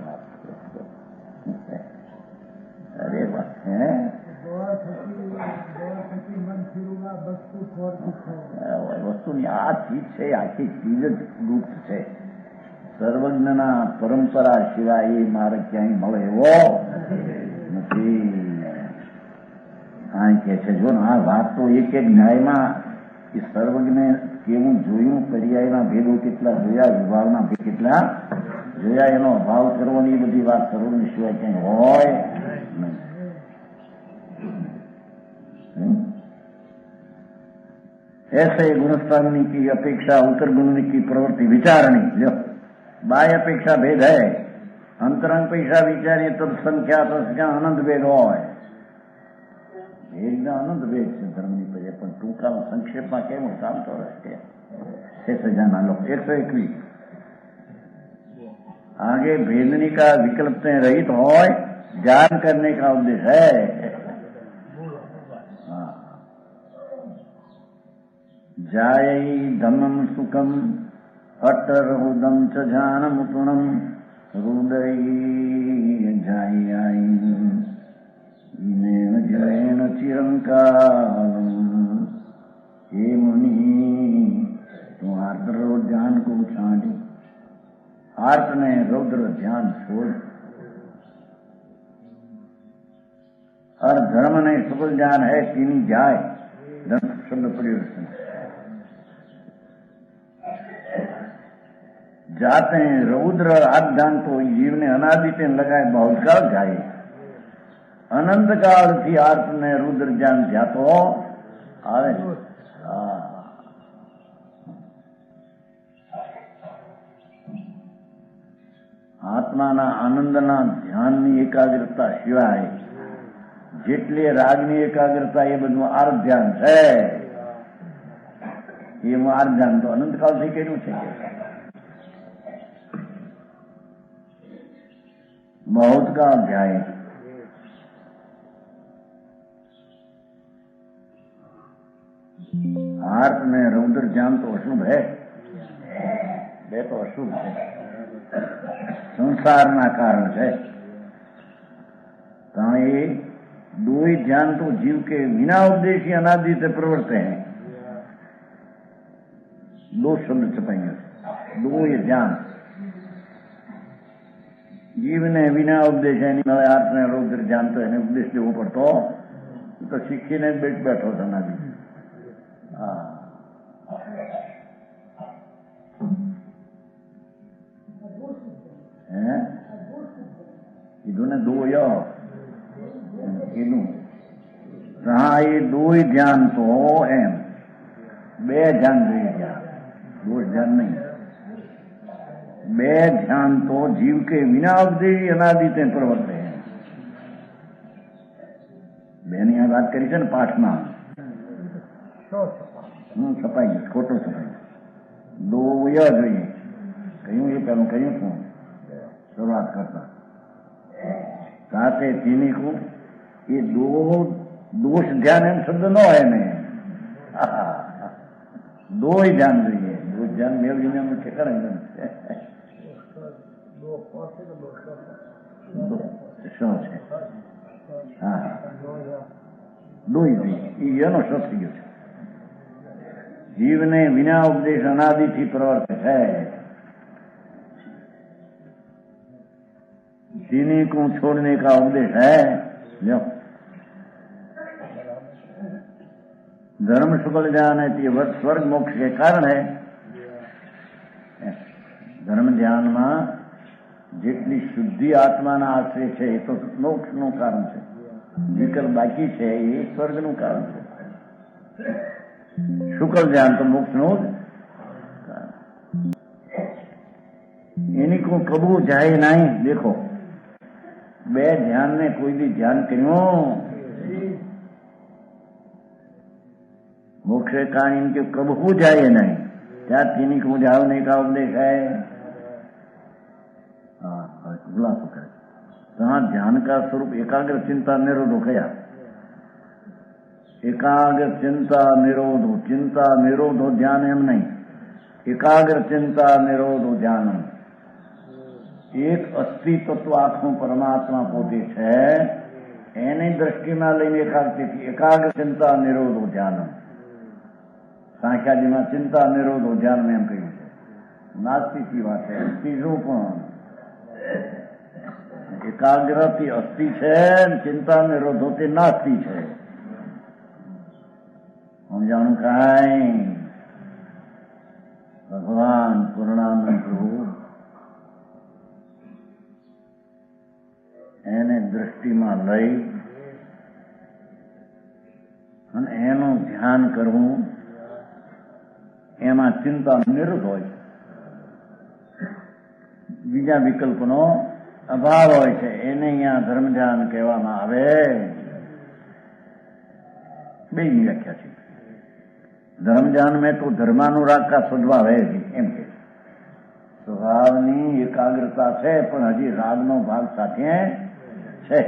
[SPEAKER 2] અરે વાહ. હે વસ્તુની આ ચીજ છે, આખી ચીજ જ ગુપ્ત છે. સર્વજ્ઞના પરંપરા સિવાય એ મારે ક્યાંય મળે એવો નથી. કારણ કે છે જો ને આ વાત તો એક ન્યાયમાં એ સર્વજ્ઞ કેવું જોયું, પર્યાયના ભેદો કેટલા જોયા, વિભાવના ભેદ કેટલા જોયા, એનો અભાવ કરવાની બધી વાત સર્વજ્ઞ સિવાય ક્યાંય હોય નહીં. ऐसे गुणस्थानी की अपेक्षा उत्तर गुण की प्रवृत्ति विचारणी. जो बाह्य अपेक्षा भेद है, अंतरंग पेक्षा विचारीએ તો સંખ્યા તો અનંત ભેદ હોય. ભેદના અનંત ભેદ છે ધર્મની પછી, પણ ટૂંકામાં સંક્ષેપમાં કેવું કામ તો રહે. 1,000 लोग 121 आगे भेदनी का विकल्प से रहित हो ज्ञान करने का उद्देश्य है. जाय धमम सुखम अटर उदम च जानम तुणम हृदय जाय जैन चिरंकालम. हे मुनि, तुम आर्त ध्यान को छाड़ी, आर्त ने रौद्र ध्यान छोड़, और धर्म ने सुखल ज्ञान है तीनी जाए. धर्म शब्द परिवर्तन जाते हैं रौद्र आध्यान तो जीव ने अनादिते लगाए बहुत काल जाए. अनंत काल थी आर्त ने रुद्र ज्ञान जातो आवे. આત્માના આનંદના ધ્યાનની એકાગ્રતા સિવાય જેટલી રાગની એકાગ્રતા એ બધું આર્ત ધ્યાન છે. એમાં આર્ત ધ્યાન તો અનંતકાળથી કર્યું છે. बहुत का अध्याय. आर्त में रौद्र ज्ञान तो अशुभ है, બે તો અશુભ છે, સંસારના કારણ છે. એ दो ही ध्यान तो जीव के बिना उद्देश्य अनादि से प्रवर्ते हैं. दो शब्द छपाएंगे, दो ये ध्यान जीव ने विना उद्देश्य नहीं મળે. આર્થ ને રૌદ્ર ધ્યાન તો એને ઉપદેશ દેવો પડતો, તો શીખીને જ બેઠો હતો નાદી. હા, હે કીધું ને દો કીધું. હા, એ દો ધ્યાન તો એમ બે ધ્યાન જોઈએ. ધ્યાન દો ધ્યાન નહીં, બે ध्यान तो जीव के बिना अवधि अनादिते प्रवर्ते हैं. બેન આ વાત કરી છે ને પાઠમાં, છપાઈ ગયું, ખોટો છપાઈ દો જોઈએ. કયું એ પેલું કયું છું શરૂઆત કરતા સાથે તેની કો એ દોષ ધ્યાન એમ શબ્દ ન હોય ને, દો ધ્યાન જોઈએ. દો ધ્યાન મેળવીને અમે ઠેકાણે શું છે? હા, દોઈ એનો શું થઈ ગયો છે? જીવને વિના ઉપદેશ અનાદિથી પ્રવર્તે છે. सीने को छोड़ने का उपदेश है। लो धर्म शुक्ल ज्ञान है ये स्वर्ग मोक्ष के कारण है। धर्म ज्ञान में જેટલી શુદ્ધિ આત્માના આશ્રય છે એ તો મોક્ષનું કારણ છે. વિકલ્પ બાકી છે એ સ્વર્ગનું કારણ છે. શુક્લ ધ્યાન તો મોક્ષનું જ કારણ. એની કોઈ કબૂ જાય નહીં. દેખો બે ધ્યાન ને કોઈ બી ધ્યાન કર્યું मोक्ष का इनके कब हो जाए नहीं क्या तीनी को जाओ नहीं का उपदेश है। बोला तो करे कहा ध्यान का स्वरूप एकाग्र चिंता निरोधो कया एकाग्र चिंता निरोधो ध्यान एम नहीं एकाग्र चिंता निरोधो ध्यान एक अस्थि तत्व आखो परमात्मा पोते है एनी दृष्टि में लईने एकाग्र चिंता निरोधो ध्यान सांख्याजी में चिंता निरोधो ध्यान में एम कह્યું છે. નાસ્તી की વાત है ત્રીજું પણ એકાગ્રથી અસ્થિ છે चिंता निरोधो તે નાસ્તી છે. સમજાણું કાંઈ ભગવાન પૂર્ણાનંદ પ્રભુ એને દૃષ્ટિમાં લઈ અને એનું ધ્યાન કરવું એમાં ચિંતા નિરુદ્ધ હોય. બીજા વિકલ્પનો અભાવ હોય છે એને અહીંયા ધર્મ ધ્યાન કહેવામાં આવે. બેની વ્યાખ્યા છે. ધર્મ ધ્યાન મેં તો ધર્માનુરાગ કા સ્વભાવ હે એમ કે સ્વભાવની એકાગ્રતા છે પણ હજી રાગનો ભાગ સાથે છે.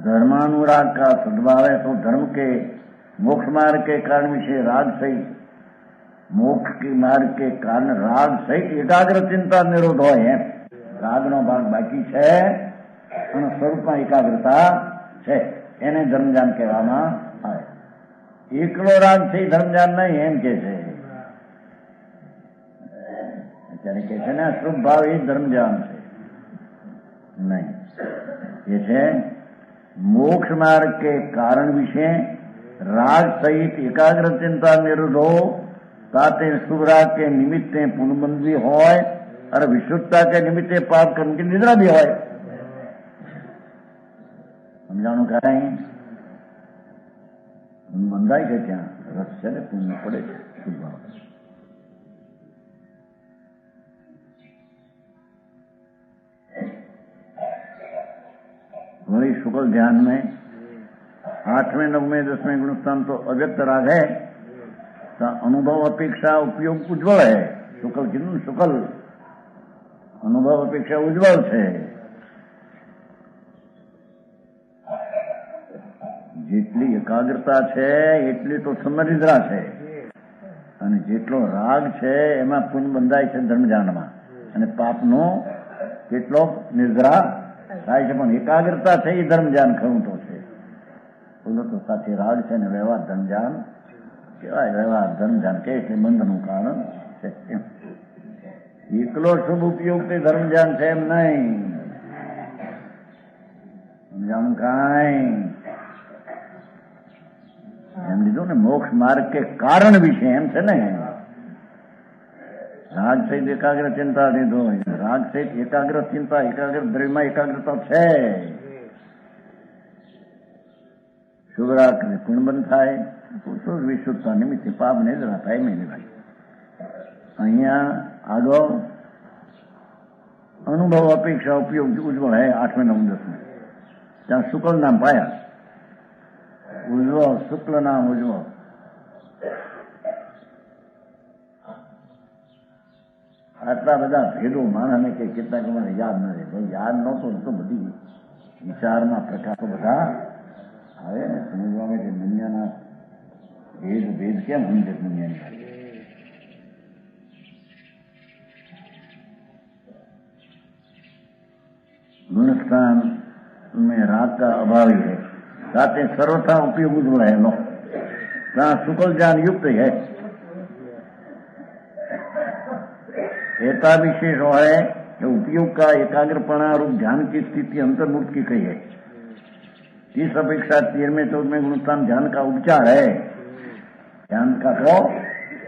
[SPEAKER 2] धर्मानुराग का सद्भाव है तो धर्म के मोक्ष मार्ग के कारण विषय राग सहित मोक्ष के मार्ग के कारण राग सहित एकाग्र चिंता निरोध हो. राग नो भाग बाकी है અને સ્વરૂપમાં એકાગ્રતા છે એને ધર્મજ્ઞાન કહેવામાં આવે. એકલો રાગ છે ધર્મજ્ઞાન નહીં એમ કે છે. અત્યારે કે છે ને શુભ ભાવ એ ધર્મજ્ઞાન છે नहीं ये है मोक्ष मार्ग के कारण विषय राग सहित एकाग्र चिंता निरोधो ताते शुभ राग के निमित्ते पुनबंध भी होय और विशुद्धता के निमित्ते पाप कर्म की निद्रा भी होय. समझाणु कहीं बंधाई है क्या रस है पुण्य पड़े शुभ भाव. वही शुक्ल ध्यान में 8वें 9वें 10वें गुणस्थान तो अव्यक्त राग है तो अनुभव अपेक्षा उपयोग उज्ज्वल है. शुक्ल किन शुक्ल अनुभव अपेक्षा उज्ज्वल है. જેટલી એકાગ્રતા છે એટલી તો સમનિદ્રા છે અને જેટલો રાગ છે એમાં પુણ્ય બંધાય છે ધર્મજ્ઞાનમાં અને પાપનો કેટલો નિદ્રા થાય છે. પણ એકાગ્રતા છે એ ધર્મજ્ઞાન ખરું તો છે. બોલો તો સાથે રાગ છે ને વ્યવહાર ધર્મજ્ઞાન કહેવાય. વ્યવહાર ધર્મજ્ઞાન કે એટલે બંધનું કારણ છે. એકલો શુભ ઉપયોગ તે ધર્મજ્ઞાન છે એમ નહીં. સમજાણું કાંઈ એમ લીધું ને મોક્ષ માર્ગ કે કારણ વિશે એમ છે ને. राग सहित एकाग्र चिंता दीधो राग सहित एकाग्र चिंता एकाग्र द्रव्य एकाग्रता है. शुभ राग पुण्यबंध थाय तो विशुद्धता निमित्ते पाप नहीं जरा थाय मेरे भाई. अहिया आगो अनुभव अपेक्षा उपयोग उज्ज्वल है 8वें 9वें 10वें ત્યાં શુક્લ નામ પાયા. ઉજ્જવળ શુક્લ નામ ઉજ્જવળ. આટલા બધા ભેદો માણસને કે કેટલાક મને યાદ નથી. ભાઈ યાદ નહોતો તો બધી વિચારના પ્રકારો બધા આવે ને સમજવામાં કે દુનિયાના ભેદ કેમ સમજે દુનિયાની. आपका अभाव ही है, साथ सर्वथा उपयोग उज्ज्वल है लो, जहाँ शुक्ल ज्ञान युक्त है, एका विशेष है उपयोग का एकाग्रपणा रूप ध्यान की स्थिति अंतर्मुक्त की कही है। इस अपेक्षा 13वें 14वें गुणस्थान ध्यान का उपचार है, ध्यान का तो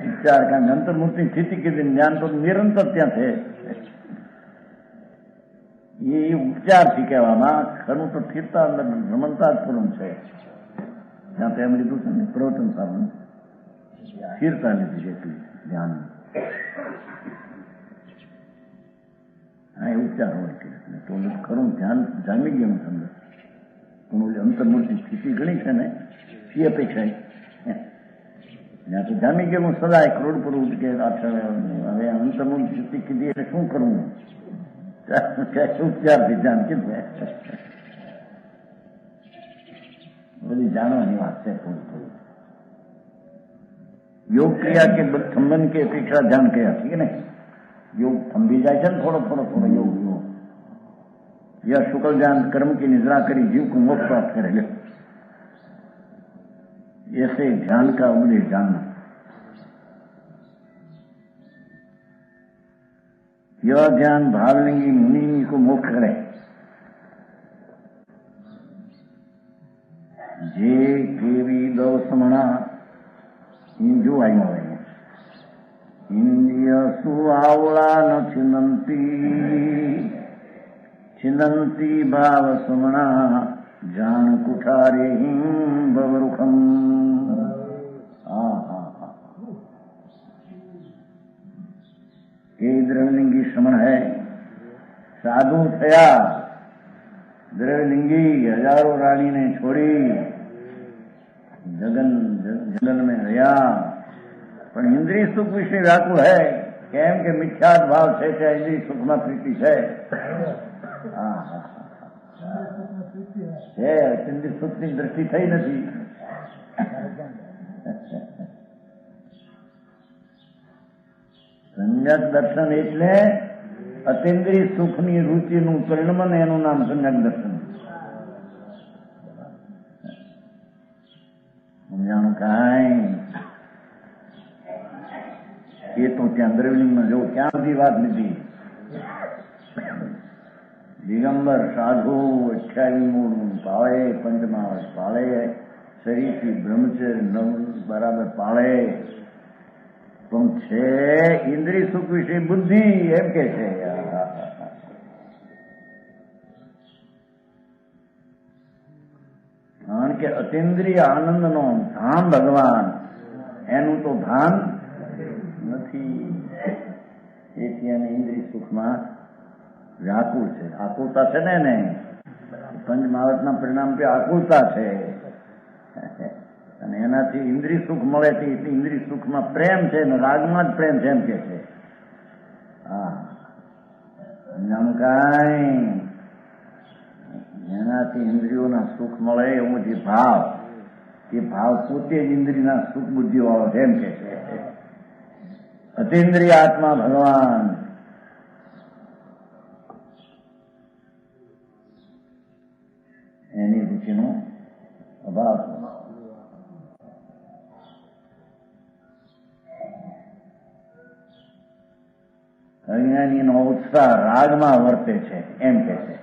[SPEAKER 2] उपचार का अंतर्मुक्ति स्थिति के दिन ध्यान तो निरंतर ત્યાં છે, એ ઉપચારથી કહેવામાં ખરું તો સ્થિરતા અંદર રમણતા જ પૂર્ણ છે, ત્યાં તેમ લીધું છે ને પ્રવચન સારું સ્થિરતા લીધી જેટલી ધ્યાન ઉપચાર હોય કે તો ખરું ધ્યાન જામી ગયું તમને પણ અંતર્મૂર્તિ સ્થિતિ ઘણી છે ને એ અપેક્ષા ત્યાં તો જામી ગયેલું સદાય કરોડ કરવું કે હવે અંતર્મૂર્તિ સ્થિતિ કીધી એટલે શું કરવું, ઉપચારથી ધ્યાન કીધું બધી જાણવાની વાત છે। થોડી થોડી योग क्रिया के संबंध के अपेक्षा ध्यान कया ठीक है ना, योग थंभी जाए છે ને થોડો થોડો થોડો योग योग यह शुक्ल ज्ञान कर्म की निद्रा करी जीव को मोक्ष प्राप्त करेगा, ऐसे ध्यान का उपदेश जानना। यह ध्यान भावलिंगी मुनि को मोक्ष करे, जे केवी दो समणा जो आयु है इंद्रिय सुआवला न छिन्नंती भाव समणा जान कुठारे बवरुखम। ये द्रव्यलिंगी श्रमण है, साधु थया द्रव्यलिंगी हजारों रानी ने छोड़ी जंगल में રહ્યા પણ ઇન્દ્રિય સુખ વિશે વ્યાકુળ है, કેમ કે મિથ્યાત ભાવ છે ત્યાં ઇન્દ્રિય સુખમાં પ્રીતિ છે, ઇન્દ્રિય સુખની દ્રષ્ટિ થઈ નથી। સંજ્ઞક દર્શન એટલે અતિન્દ્રિય સુખની રુચિનું પરિણમન, એનું નામ સંજ્ઞક દર્શન। સમજાણું કાંઈ એ તો ત્યાં દ્રવ્યલિંગમાં જો ક્યાં બધી વાત લીધી, દિગંબર સાધુ 28 મૂળ પાળે, પંચમાવસ પાળે, શરીરથી બ્રહ્મચર્ય બરાબર પાળે, પણ છે ઇન્દ્રિય સુખ વિશે બુદ્ધિ એમ કે છે। કારણ કે અતિન્દ્રિય આનંદનો ધામ ભગવાન, એનું તો ભાન નથી, એથી એને ઇન્દ્રિય સુખમાં વ્યાકુળ છે, આકુલતા છે ને પંચમહાવતના પરિણામ પે આકુલતા છે, અને એનાથી ઇન્દ્રિય સુખ મળે છે, એટલે ઇન્દ્રિય સુખમાં પ્રેમ છે ને રાગમાં જ પ્રેમ છે એમ કે છે। સમજાણું કાંઈ એનાથી ઇન્દ્રિયોના સુખ મળે એવો જે ભાવ, એ ભાવ પોતે જ ઇન્દ્રિયના સુખ બુદ્ધિ વાળો છે એમ કે છે। અતિન્દ્રિય આત્મા ભગવાન, એની રુચિનો અભાવ। અજ્ઞાનીનો ઉત્સાહ રાગમાં વર્તે છે એમ કે છે,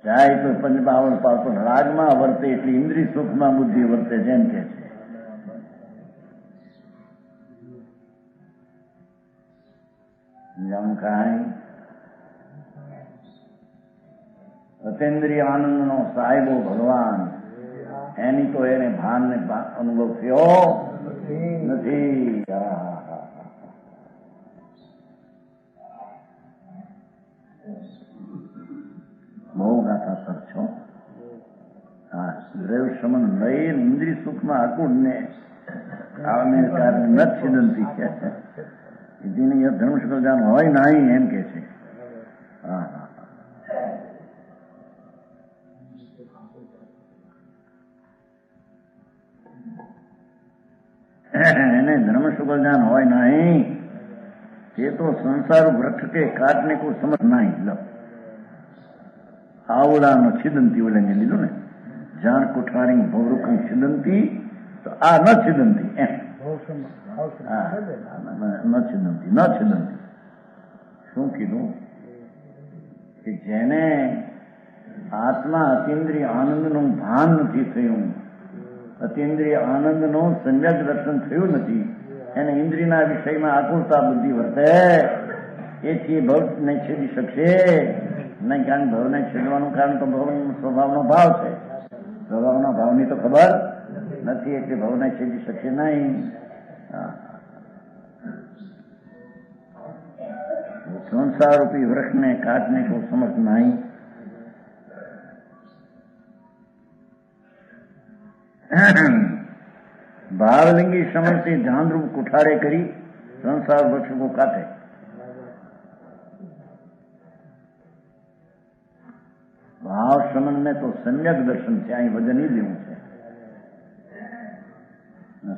[SPEAKER 2] જાય તો પંચબાવન પાવતો રાગમાં વર્તે એટલે ઇન્દ્રિય સુખમાં બુદ્ધિ વર્તે છે એમ કે છે। જાણું કાંઈ અતિન્દ્રિય આનંદનો સાહેબો ભગવાન, એની તો એને ભાન ને અનુભવ થયો નથી। બહુ ગાથા સર છો। દ્રવ્ય શમન લઈ ઇન્દ્રિય સુખમાં આકુળ ને કાળને કારણે ન છિદંતી કે છે, જેને ધર્મશુક્લ જ્ઞાન હોય નહીં એમ કે છે। એને ધર્मशुक्ल ज्ञान હોય નહીં, તે તો સંસાર વૃક્ષ કે કાટને કોઈ સમજ નહીં। લો આવડાનો છિદંતી ઓલે લીધું ને, જાણ કોઠારી ભવરૂકમ છિદંતી, તો આ ન છિદંતી એમ. ન છિદંતી શું કીધું કે જેને આત્મા અતિન્દ્રિય આનંદનું ભાન નથી થયું, અતિન્દ્રિય આનંદનું સમ્યક દર્શન થયું નથી, એને ઇન્દ્રિયના વિષયમાં આકુરતા બુદ્ધિ વર્તે, એથી ભવને છેદી શકશે નહીં. કારણ ભવને છેદવાનું કારણ તો ભવ સ્વભાવનો ભાવ છે, સ્વભાવના ભાવની તો ખબર નથી, એટલે ભવને છેદી શકશે નહીં. સંસાર રૂપી વૃક્ષને કાટને કોઈ સમર્થ નહીં. भावलिंगी श्रवण से ध्यान रूप कुठारे करी संसार वृक्ष को काटे. भाव श्रवण में तो सम्यक दर्शन છે, અહીં વજન ही દેવું છે.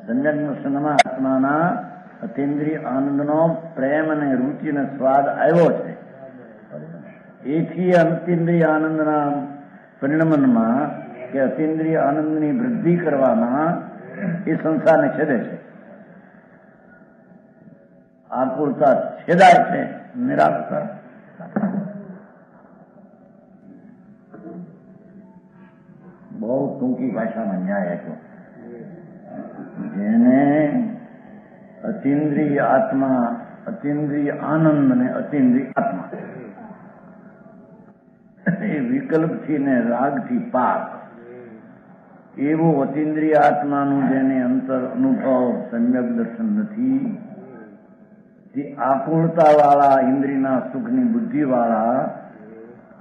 [SPEAKER 2] सम्यक દર્શનમાં આત્માના અતિન્દ્રિય આનંદનો પ્રેમ અને રુચિ અને સ્વાદ આવ્યો છે. એથી અતિન્દ્રિય આનંદના પરિણમનમાં કે અતિન્દ્રિય આનંદની વૃદ્ધિ કરવામાં એ સંસારને છેદે છે. આકુરતા છેદાય છે, નિરાકતા. બહુ ટૂંકી ભાષામાં ન્યાય આપ્યો. જેને અતિન્દ્રિય આત્મા, અતિન્દ્રિય આનંદ અને અતિન્દ્રિય આત્મા એ વિકલ્પથી ને રાગથી પાર, એવું અતિન્દ્રિય આત્માનું જેને અંતર અનુભવ સમ્યક દર્શન નથી, તે આકુળતા વાળા, ઇન્દ્રિયના સુખની બુદ્ધિ વાળા,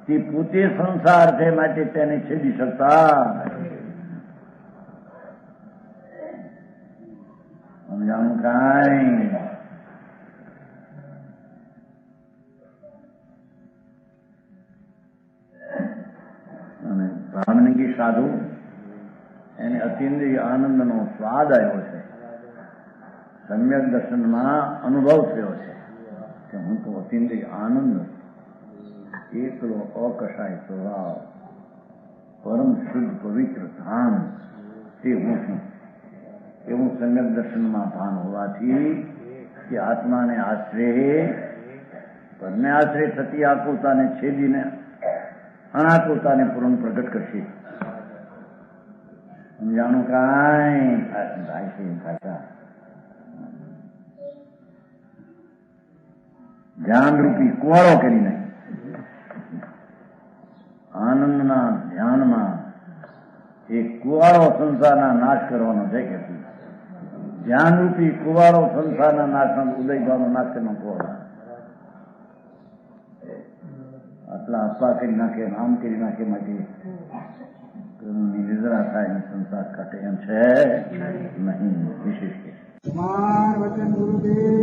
[SPEAKER 2] તે પોતે સંસાર છે, માટે તેને છેદી શકતા. સમજાણું કાંઈ? અને ભાવનગી સાધુ એને અતિન્દ્રિય આનંદનો સ્વાદ આવ્યો છે, સમ્યક દર્શનમાં અનુભવ થયો છે કે હું તો અતિન્દ્રિય આનંદ, એકલો અકશાય સ્વભાવ, પરમ શુદ્ધ પવિત્ર ધામ, તે હું છું. એવું સમ્યક દર્શનમાં ભાન હોવાથી કે આત્માને આશ્રે, પરને આશ્રે થતી આકુરતાને છેદીને અનાકુરતાને પૂર્ણ પ્રગટ કરશે. સમજાણું કાંઈ? ભાષા ધ્યાનરૂપી કુવાડો કરીને આનંદના ધ્યાનમાં એક કુવાડો સંસારના નાશ કરવાનો છે કે ધ્યાનરૂપી કુવાડો સંસારના નાશનો ઉદયભાવનો નાશ કરવાનો કુવાડો. આટલા અપા કરી નાખે, આમ કરી નાખે, માટે નિદ્રા થાય અને સંસાર કાઢે એમ છે નહીં. વિશેષ
[SPEAKER 3] વચન ગુરુદેવ